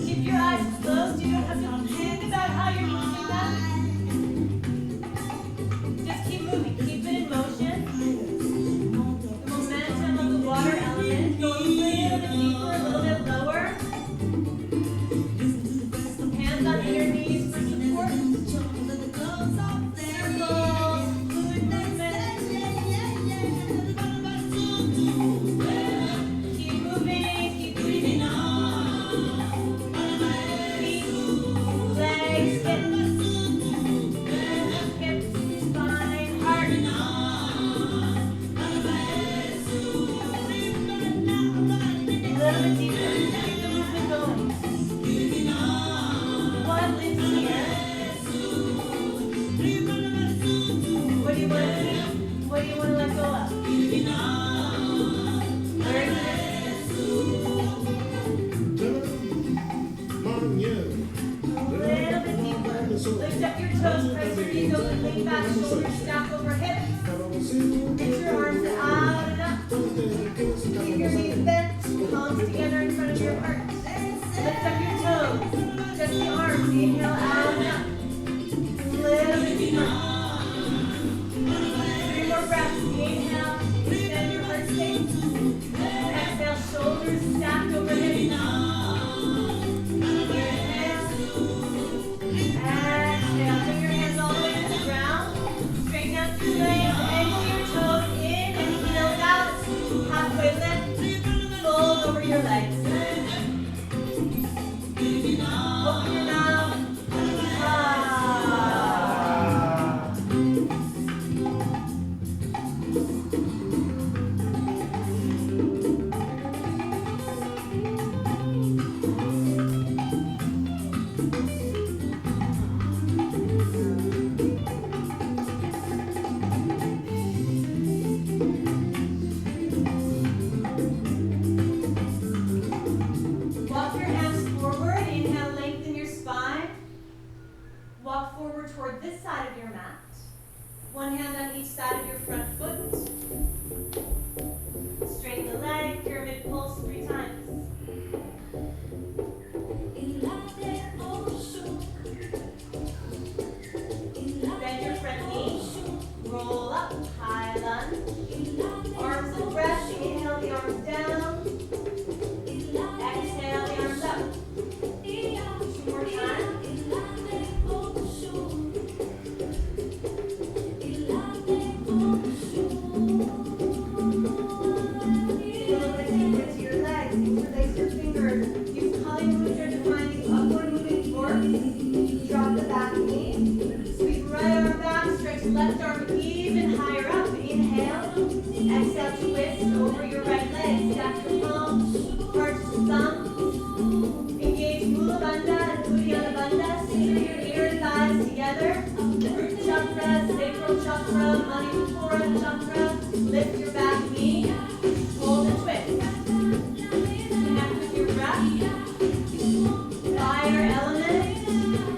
Keep your eyes closed. You don't have to think about how you're moving them. Just keep moving. Keep it in motion. The momentum of the water element. Go a little bit deeper, a little bit lower. Hands on your knees for support. Circles, fluid movement. Keep moving, keep breathing. Feet, legs, hips, spine, heart. A little bit deeper. Keep the movement going. One lift here. What do you want to keep? What do you want to let go of? Very good. A little bit deeper. Lift up your toes, press your knees open, lean back, shoulders stack over hips. Reach your arms out and up. Keep your knees bent, palms together in front of your heart. Lift up your toes, just the arms, inhale out and up. A little bit deeper. 3 more breaths. Inhale, extend your heart space. Exhale, shoulders stacked over hips. Exhale, bring your hands all the way to the ground. Straighten out your legs, angle your toes in and heels out. Halfway lift, fold over your legs. Inhaling chakra, lift your back knee, hold and twist. Connect with your breath. Fire element,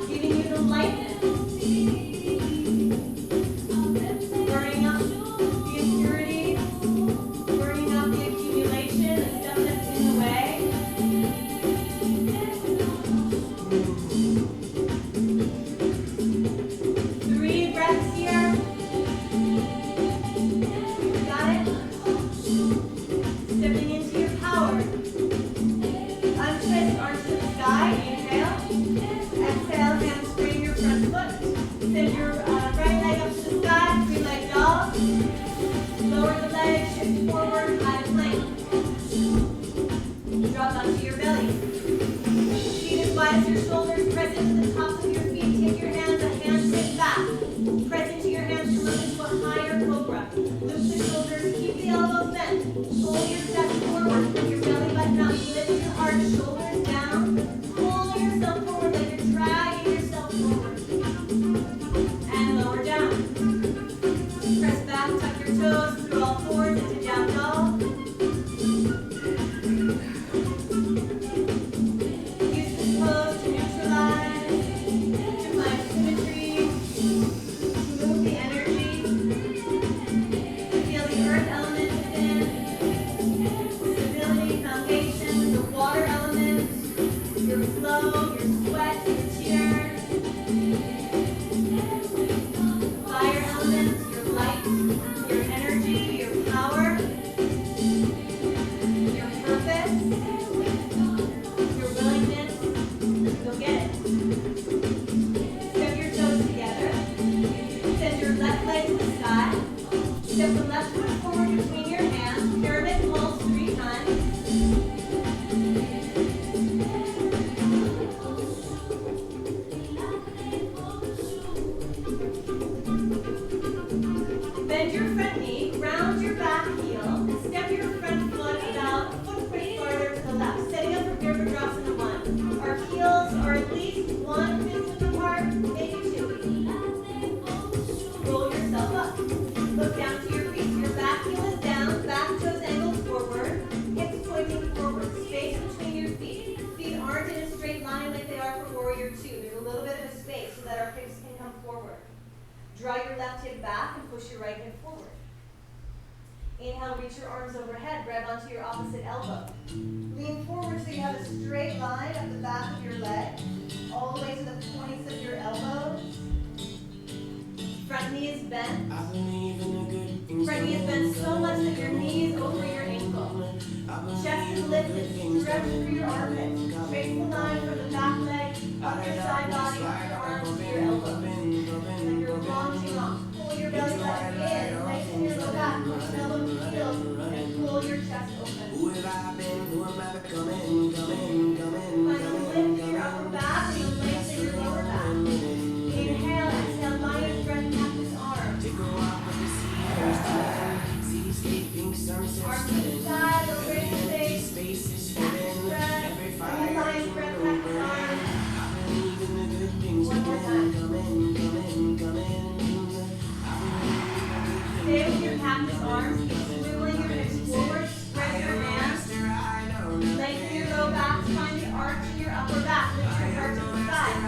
giving you the lightness. Burning up the impurity, burning up the accumulation and stuff that's in the way. 3 breaths here. Got it? Stepping into your power. Untwist, arms to the sky. Inhale. Exhale, hands straighten your front foot. Send your right leg up to the sky. 3-leg dog. Lower the leg, shift forward, high plank. Drop onto your belly. Feet as wide as your shoulders. Press into the tops of your feet. Take your hands, a hand sit back. Press into your hands to move into a higher cobra. Loop the shoulders, keep the elbows bent. Pull your chest forward, put your belly button up. Lift your heart, shoulders down. Pull yourself forward like you're dragging yourself forward. And lower down. Press back, tuck your toes through all fours into down dog. Use this pose to neutralize, to find symmetry, to move the energy, to feel the earth element within, stability, foundation, the water element, your flow, your sweat, your tears, fire elements, your light, your energy, your power, your purpose, your willingness. Go get it. Step your toes together. Send your left leg to the sky. Step the left foot forward between your hands. Pyramid pulse 3 times. Bend your front knee, ground your back heel, and step your front foot about a foot point farther to the left, setting up for Virabhadrasana 1. Our heels are at least 1 fist width apart, maybe 2. Roll yourself up. Look down to your feet. Your back heel is down, back toes angled forward, hips pointing forward, space between your feet. Feet aren't in a straight line like they are for Warrior 2. There's a little bit of a space so that our hips can come forward. Draw your left hip back and push your right hip forward. Inhale, reach your arms overhead, grab onto your opposite elbow. Lean forward so you have a straight line up the back of your leg, all the way to the points of your elbows. Front knee is bent. Front knee is bent so much that your knee is over your ankle. Chest is lifted, stretch through your armpits. Trace the line from the back leg, up your side body, up your arms to your elbows. And you're launching off. Pull your belly button in, lengthen your low back, push elbow to heels, and pull your chest open. Find a lift in your upper back and a length in your lower back. Inhale, exhale, minus breath, cactus arms. Arms to the side, low raise face, cactus breath, and lion's breath, cactus arms. One more time. Stay with your cactus arms, swiveling your hips forward, spread your hands, lengthen your low back, find the arch in your upper back, lift your heart to the side.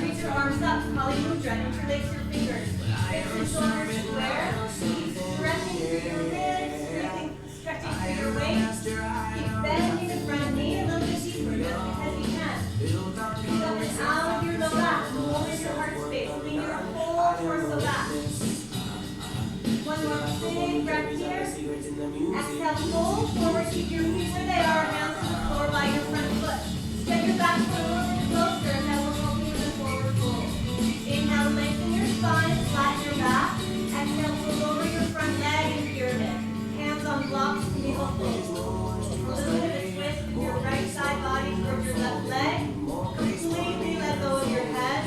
Reach your arms up, Kali Mudra, interlace your fingers, hips and shoulders square, keep stretching through your ribs, stretching through your waist, keep bending the front knee a little bit deeper, just because you can. Feet up and out of your low back, hold in your heart space, lean your whole torso back. One more big breath here. Exhale, fold forward, keep your feet where they are, hands to the floor by your front foot. Step your back foot a little bit closer, and then we'll help you with a forward fold. Inhale, lengthen your spine, flatten your back. Exhale, pull over your front leg in pyramid. Hands on blocks to be helpful. A little bit of a twist with your right side body towards your left leg. Completely let go of your head.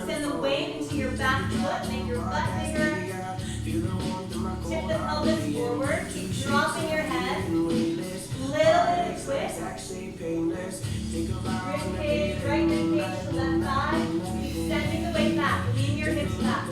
Send the weight into your back foot, make your butt bigger. Tip the pelvis forward, keep dropping your head. Little bit of twist. Ribcage, right ribcage to left thigh. Keep sending the weight back, lean your hips back.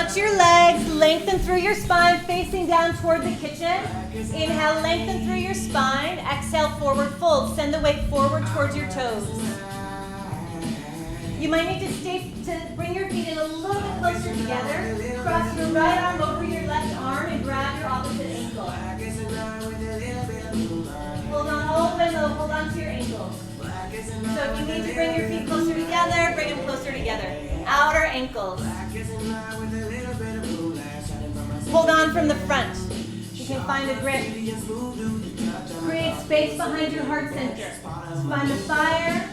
Out your legs, lengthen through your spine, facing down toward the kitchen. Inhale, lengthen through your spine. Exhale, forward fold. Send the weight forward towards your toes. You might need to bring your feet in a little bit closer together. Cross your right arm over your left arm and grab your opposite ankle. Hold on all the way low. Hold on to your ankles. So if you need to bring your feet closer together, bring them closer together. Outer ankles. Hold on from the front. You can find a grip. Create space behind your heart center. Find the fire.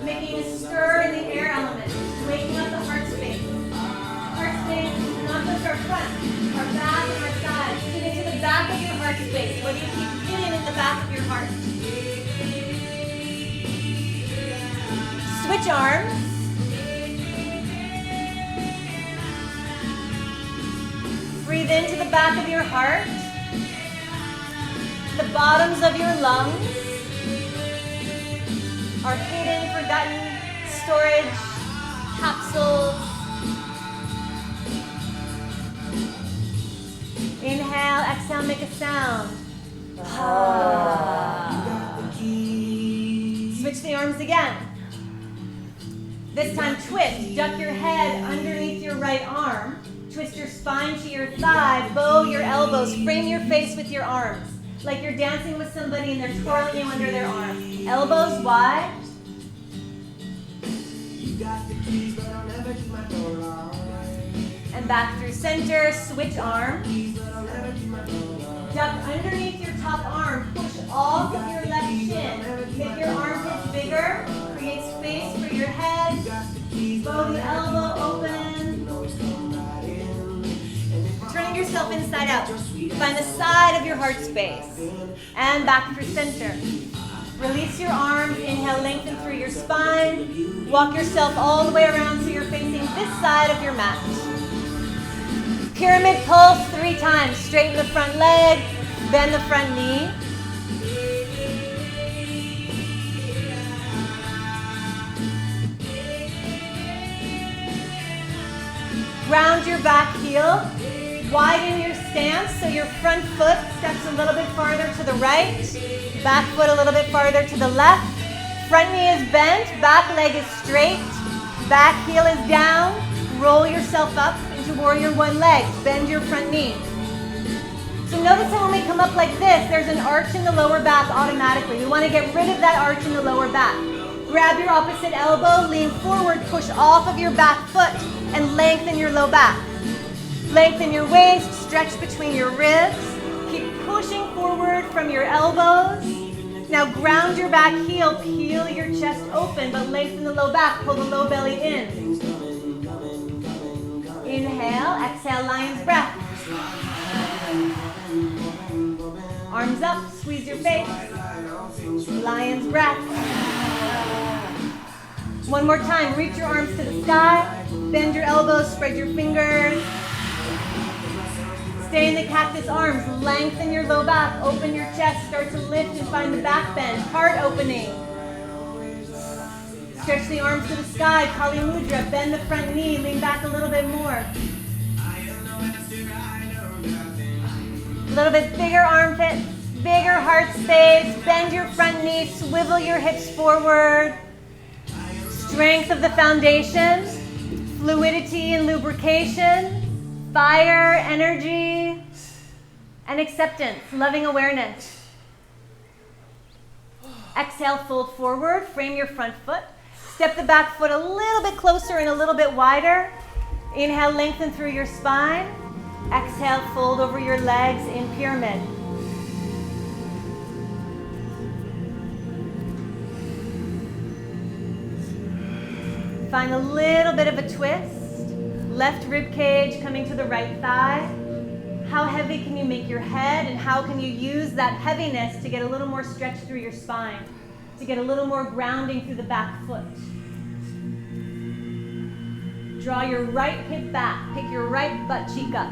Making a stir in the air element. Waking up the heart space. Heart space is not just our front, our back and our sides. Get into the back of your heart space. What do you keep getting in the back of your heart? Switch arms. Breathe into the back of your heart, the bottoms of your lungs are hidden, forgotten storage capsules. Inhale, exhale, make a sound. Switch the arms again. This time twist, duck your head underneath your right arm. Twist your spine to your thigh, bow your elbows, frame your face with your arms. Like you're dancing with somebody and they're twirling you under their arm. Elbows wide. And back through center, switch arms. Duck underneath your top arm, push off of your left shin. Make your armpits bigger, create space for your head. Bow the elbow open. Turning yourself inside out. Find the side of your heart space. And back through center. Release your arms. Inhale, lengthen through your spine. Walk yourself all the way around so you're facing this side of your mat. Pyramid pulse 3 times. Straighten the front leg. Bend the front knee. Ground your back heel. Widen your stance so your front foot steps a little bit farther to the right, back foot a little bit farther to the left. Front knee is bent, back leg is straight, back heel is down. Roll yourself up into warrior one leg. Bend your front knee. So notice how when we come up like this, there's an arch in the lower back automatically. We want to get rid of that arch in the lower back. Grab your opposite elbow, lean forward, push off of your back foot, and lengthen your low back. Lengthen your waist, stretch between your ribs. Keep pushing forward from your elbows. Now ground your back heel, peel your chest open, but lengthen the low back, pull the low belly in. Inhale, exhale, lion's breath. Arms up, squeeze your face. Lion's breath. One more time, reach your arms to the sky. Bend your elbows, spread your fingers. Stay in the cactus arms. Lengthen your low back. Open your chest. Start to lift and find the back bend. Heart opening. Stretch the arms to the sky. Kali Mudra. Bend the front knee. Lean back a little bit more. A little bit bigger armpits. Bigger heart space. Bend your front knee. Swivel your hips forward. Strength of the foundation. Fluidity and lubrication. Fire, energy, and acceptance, loving awareness. Exhale, fold forward, frame your front foot. Step the back foot a little bit closer and a little bit wider. Inhale, lengthen through your spine. Exhale, fold over your legs in pyramid. Find a little bit of a twist. Left rib cage coming to the right thigh. How heavy can you make your head, and how can you use that heaviness to get a little more stretch through your spine, to get a little more grounding through the back foot. Draw your right hip back. Pick your right butt cheek up.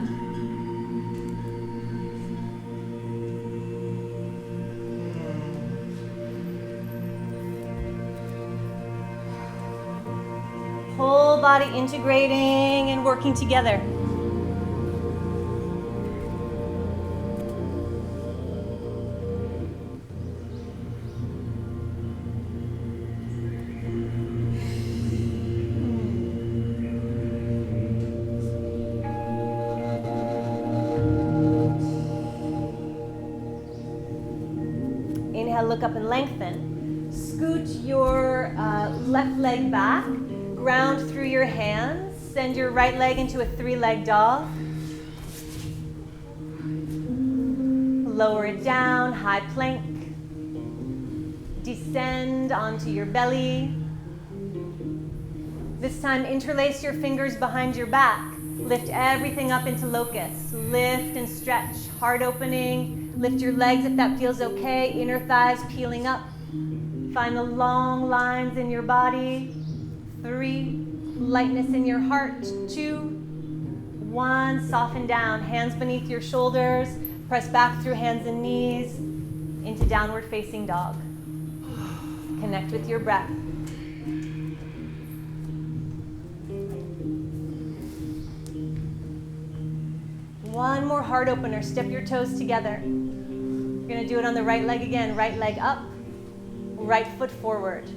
Whole body integrating and working together. Inhale, look up and lengthen. Scoot your left leg back. Ground through your hands. Send your right leg into a three-leg dog. Lower it down, high plank. Descend onto your belly. This time, interlace your fingers behind your back. Lift everything up into locust. Lift and stretch, heart opening. Lift your legs if that feels okay. Inner thighs peeling up. Find the long lines in your body. 3, lightness in your heart. 2, 1, soften down. Hands beneath your shoulders. Press back through hands and knees into downward facing dog. Connect with your breath. One more heart opener. Step your toes together. You're going to do it on the right leg again. Right leg up, right foot forward.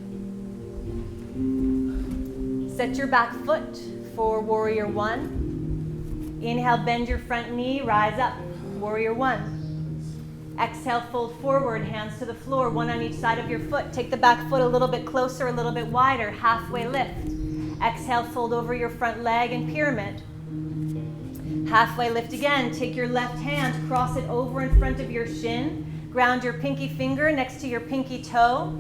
Set your back foot for warrior 1. Inhale, bend your front knee, rise up, warrior 1. Exhale, fold forward, hands to the floor, one on each side of your foot. Take the back foot a little bit closer, a little bit wider, halfway lift. Exhale, fold over your front leg and pyramid. Halfway lift again. Take your left hand, cross it over in front of your shin. Ground your pinky finger next to your pinky toe.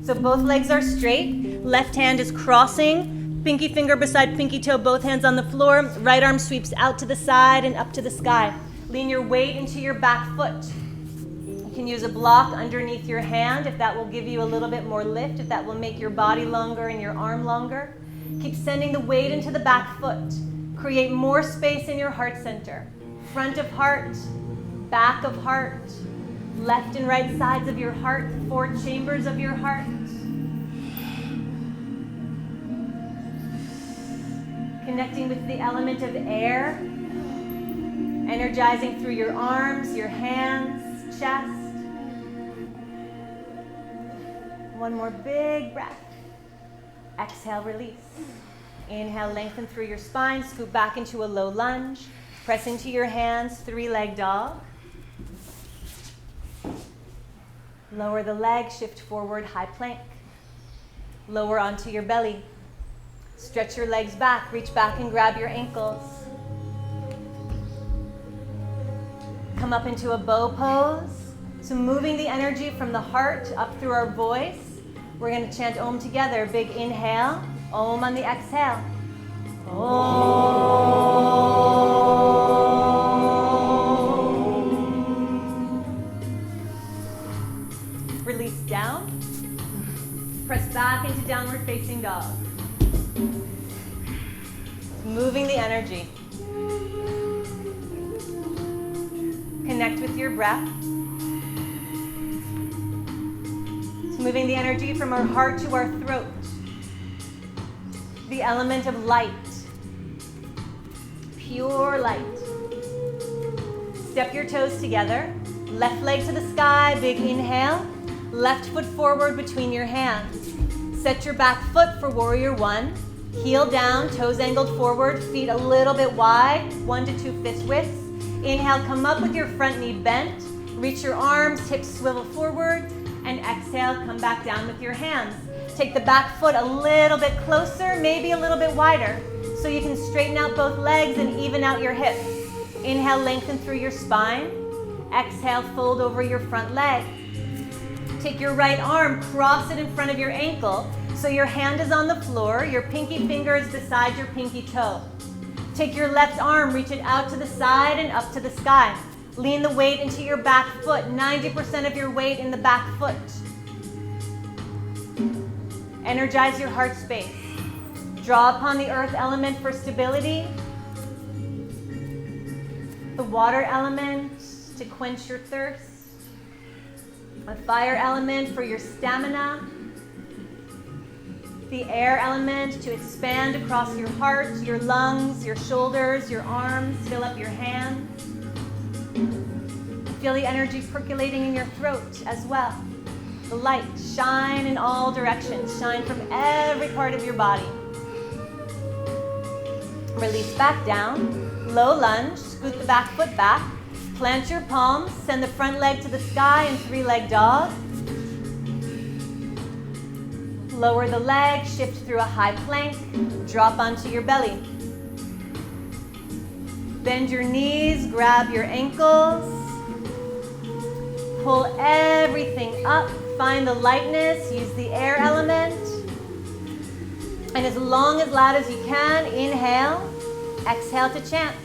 So both legs are straight. Left hand is crossing. Pinky finger beside pinky toe, both hands on the floor. Right arm sweeps out to the side and up to the sky. Lean your weight into your back foot. You can use a block underneath your hand if that will give you a little bit more lift, if that will make your body longer and your arm longer. Keep sending the weight into the back foot. Create more space in your heart center. Front of heart, back of heart, left and right sides of your heart, 4 chambers of your heart. Connecting with the element of air, energizing through your arms, your hands, chest. One more big breath. Exhale, release. Inhale, lengthen through your spine, scoot back into a low lunge. Press into your hands, 3-leg dog. Lower the leg, shift forward, high plank. Lower onto your belly. Stretch your legs back, reach back and grab your ankles. Come up into a bow pose. So moving the energy from the heart up through our voice. We're going to chant Om together. Big inhale. Om on the exhale. Om. Release down. Press back into downward facing dog. Moving the energy. Connect with your breath. It's moving the energy from our heart to our throat. The element of light, pure light. Step your toes together, left leg to the sky, big inhale, left foot forward between your hands. Set your back foot for warrior 1, heel down, toes angled forward, feet a little bit wide, 1 to 2 fist widths. Inhale, come up with your front knee bent, reach your arms, hips swivel forward, and exhale, come back down with your hands. Take the back foot a little bit closer, maybe a little bit wider, so you can straighten out both legs and even out your hips. Inhale, lengthen through your spine. Exhale, fold over your front leg. Take your right arm, cross it in front of your ankle, so your hand is on the floor, your pinky finger is beside your pinky toe. Take your left arm, reach it out to the side and up to the sky. Lean the weight into your back foot, 90% of your weight in the back foot. Energize your heart space. Draw upon the earth element for stability. The water element to quench your thirst. A fire element for your stamina. the air element to expand across your heart, your lungs, your shoulders, your arms. Fill up your hands. Feel the energy percolating in your throat as well. The light shine in all directions. Shine from every part of your body. Release back down. Low lunge. Scoot the back foot back. Plant your palms. Send the front leg to the sky in three-leg dog. Lower the leg. Shift through a high plank. Drop onto your belly. Bend your knees. Grab your ankles. Pull everything up. Find the lightness. Use the air element. And as long as loud as you can, inhale. Exhale to chant.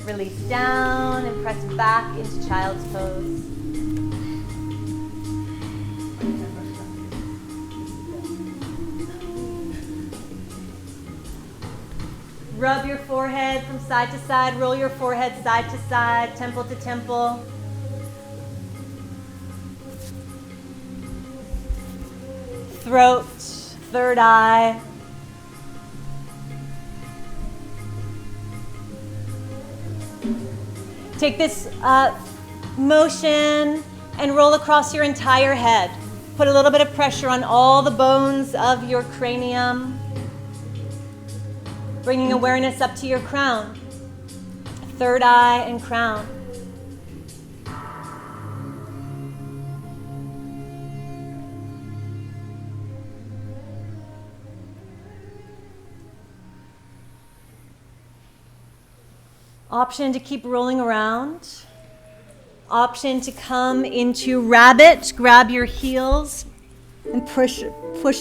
Release down and press back into child's pose. Rub your forehead from side to side. Roll your forehead side to side, temple to temple. Throat, third eye. Take this motion and roll across your entire head. Put a little bit of pressure on all the bones of your cranium. Bringing awareness up to your crown. Third eye and crown. Option to keep rolling around. Option to come into rabbit. Grab your heels and push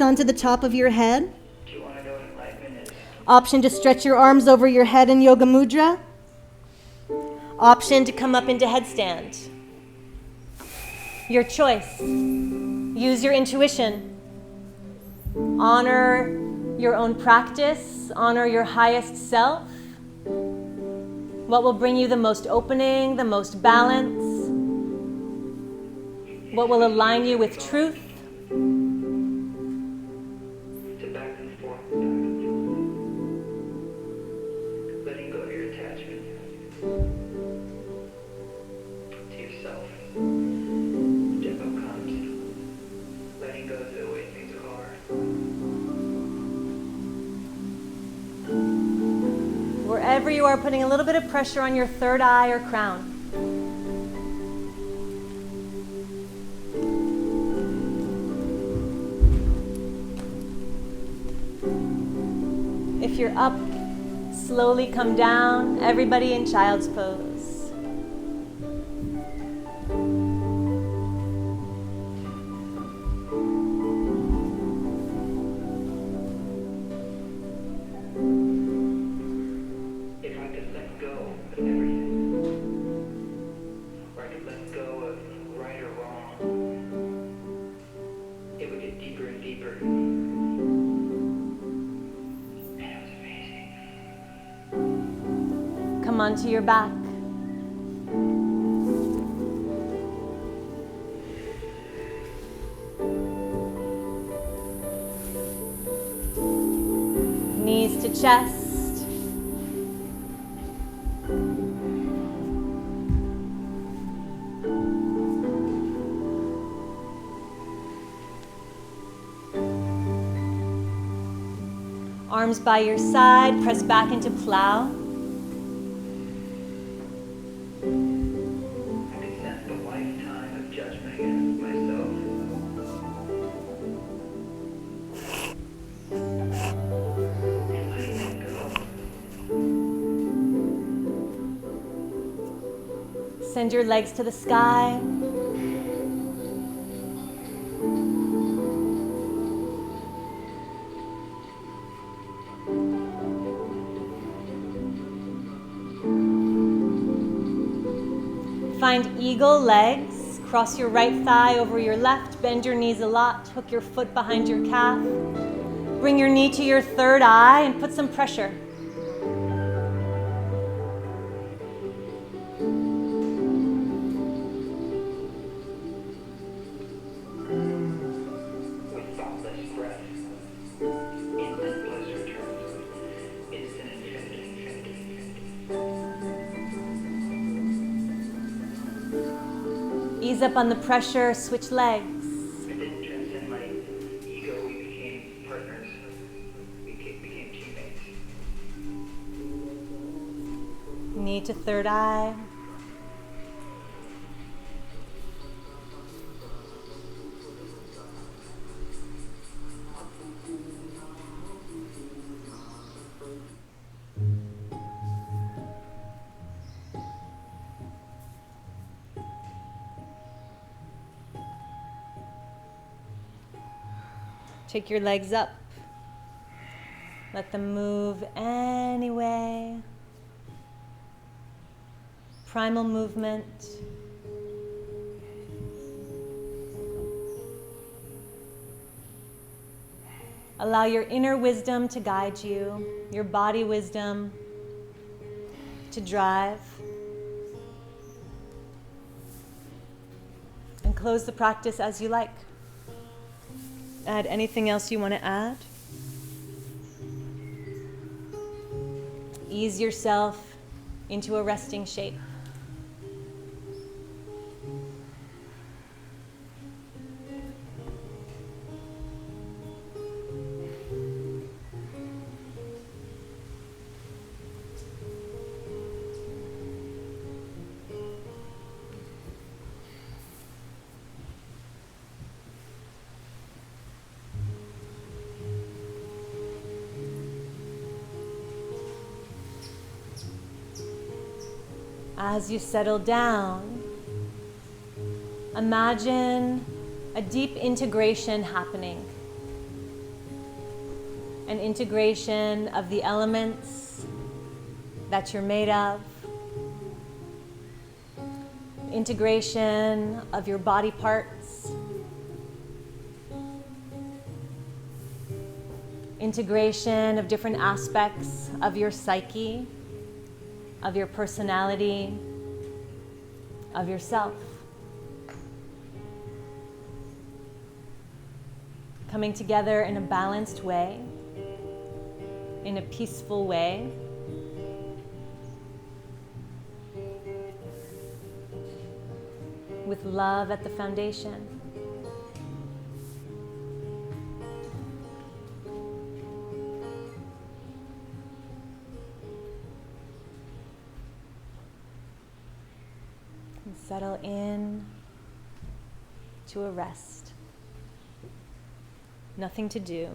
onto the top of your head. Option to stretch your arms over your head in yoga mudra. Option to come up into headstand. Your choice. Use your intuition. Honor your own practice. Honor your highest self. What will bring you the most opening, the most balance? What will align you with truth? Letting go of your attachment to yourself. Tempo comes. Letting go of the way things are. Wherever you are, putting a little bit of pressure on your third eye or crown. If you're up, slowly come down. Everybody in child's pose. Come onto your back. Knees to chest. Arms by your side, press back into plow. Send your legs to the sky. Find eagle legs. Cross your right thigh over your left. Bend your knees a lot. Hook your foot behind your calf. Bring your knee to your third eye and put some pressure. Ease up on the pressure, switch legs. I didn't transcend my ego. We became partners. We became teammates. Knee to third eye. Take your legs up. Let them move any way. Primal movement. Allow your inner wisdom to guide you, your body wisdom to drive. And close the practice as you like. Add anything else you want to add. Ease yourself into a resting shape. As you settle down, imagine a deep integration happening. An integration of the elements that you're made of. Integration of your body parts. Integration of different aspects of your psyche, of your personality, of yourself. Coming together in a balanced way, in a peaceful way. With love at the foundation. And settle in to a rest. Nothing to do.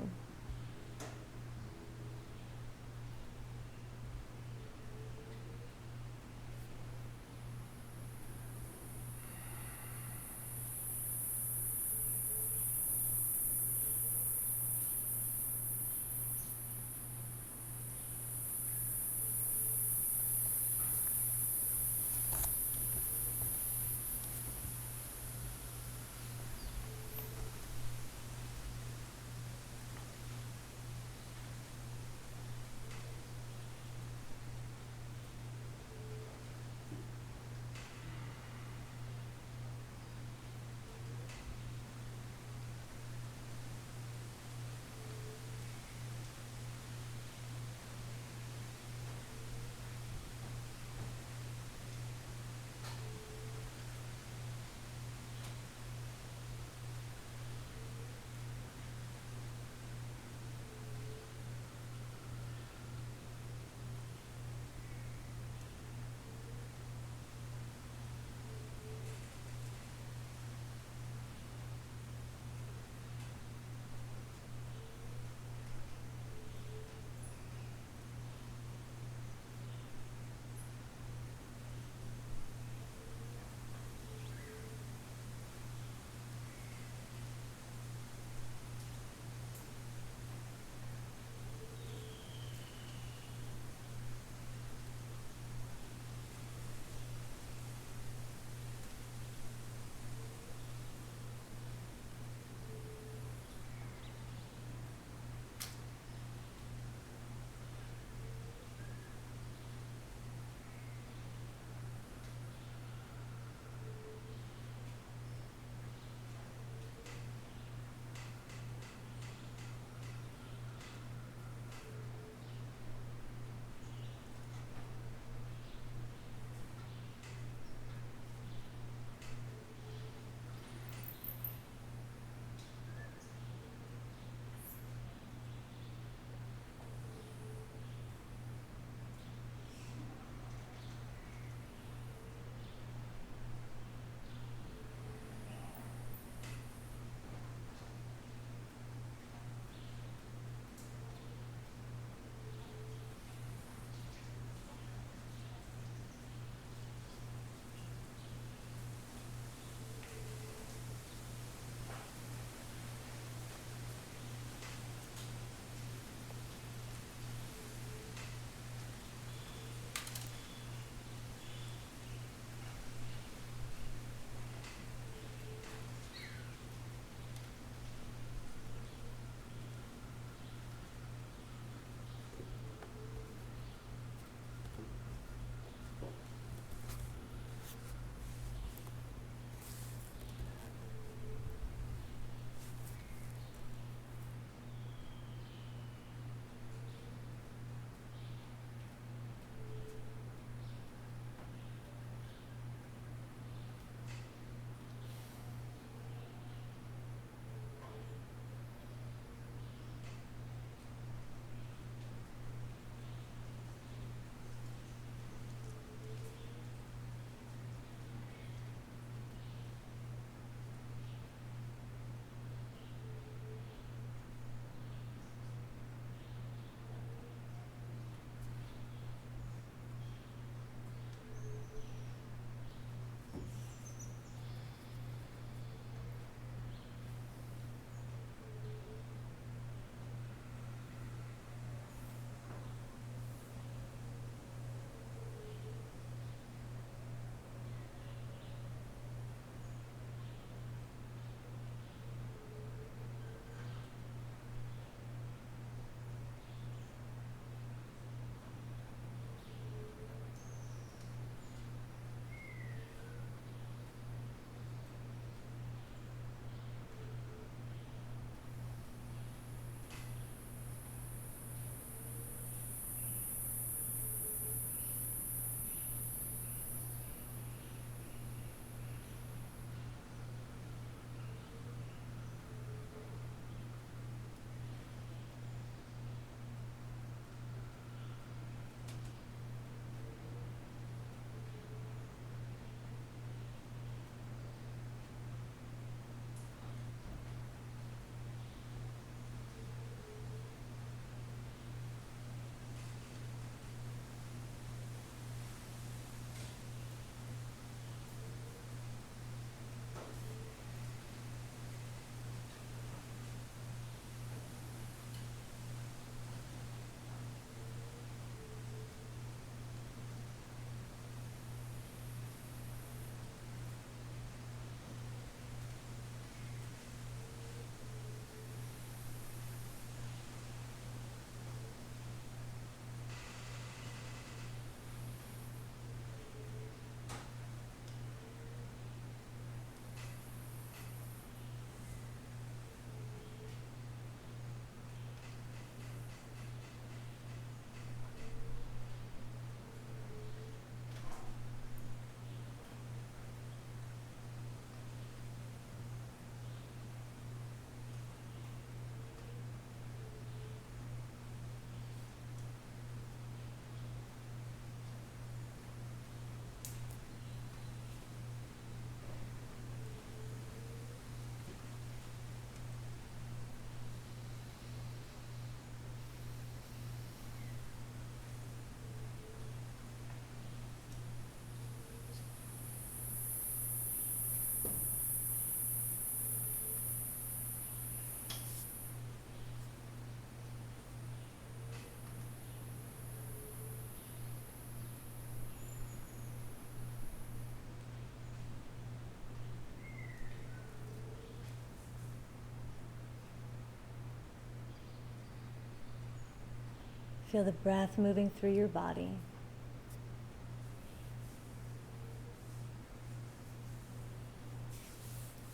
Feel the breath moving through your body.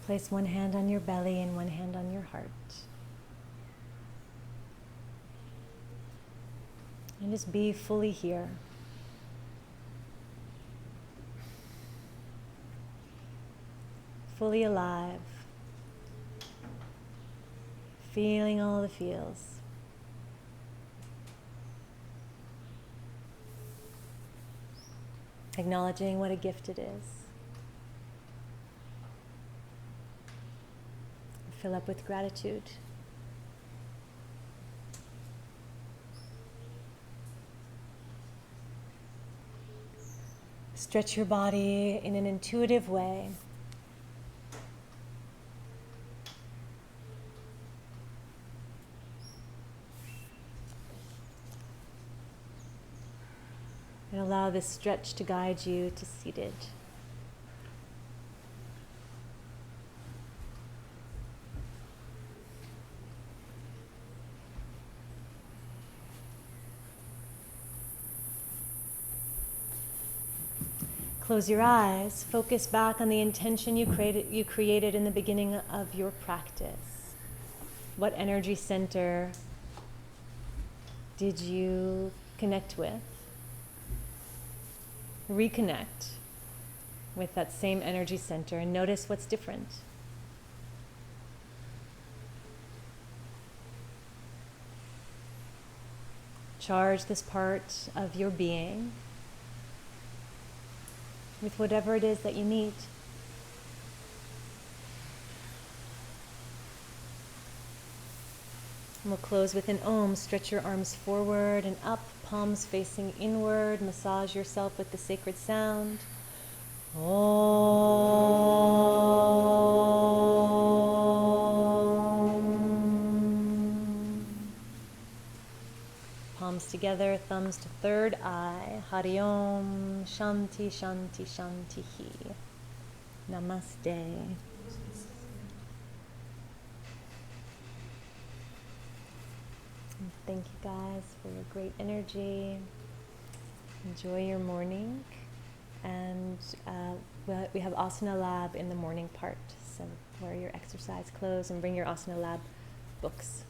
Place one hand on your belly and one hand on your heart. And just be fully here. Fully alive. Feeling all the feels. Acknowledging what a gift it is. Fill up with gratitude. Stretch your body in an intuitive way. And allow this stretch to guide you to seated. Close your eyes. Focus back on the intention you created in the beginning of your practice. What energy center did you connect with? Reconnect with that same energy center and notice what's different. Charge this part of your being with whatever it is that you need. And we'll close with an Om. Stretch your arms forward and up, palms facing inward. Massage yourself with the sacred sound. Om. Palms together, thumbs to third eye. Hari Om. Shanti, Shanti, Shanti. Namaste. And thank you guys for your great energy. Enjoy your morning. And we have Asana Lab in the morning part. So wear your exercise clothes and bring your Asana Lab books.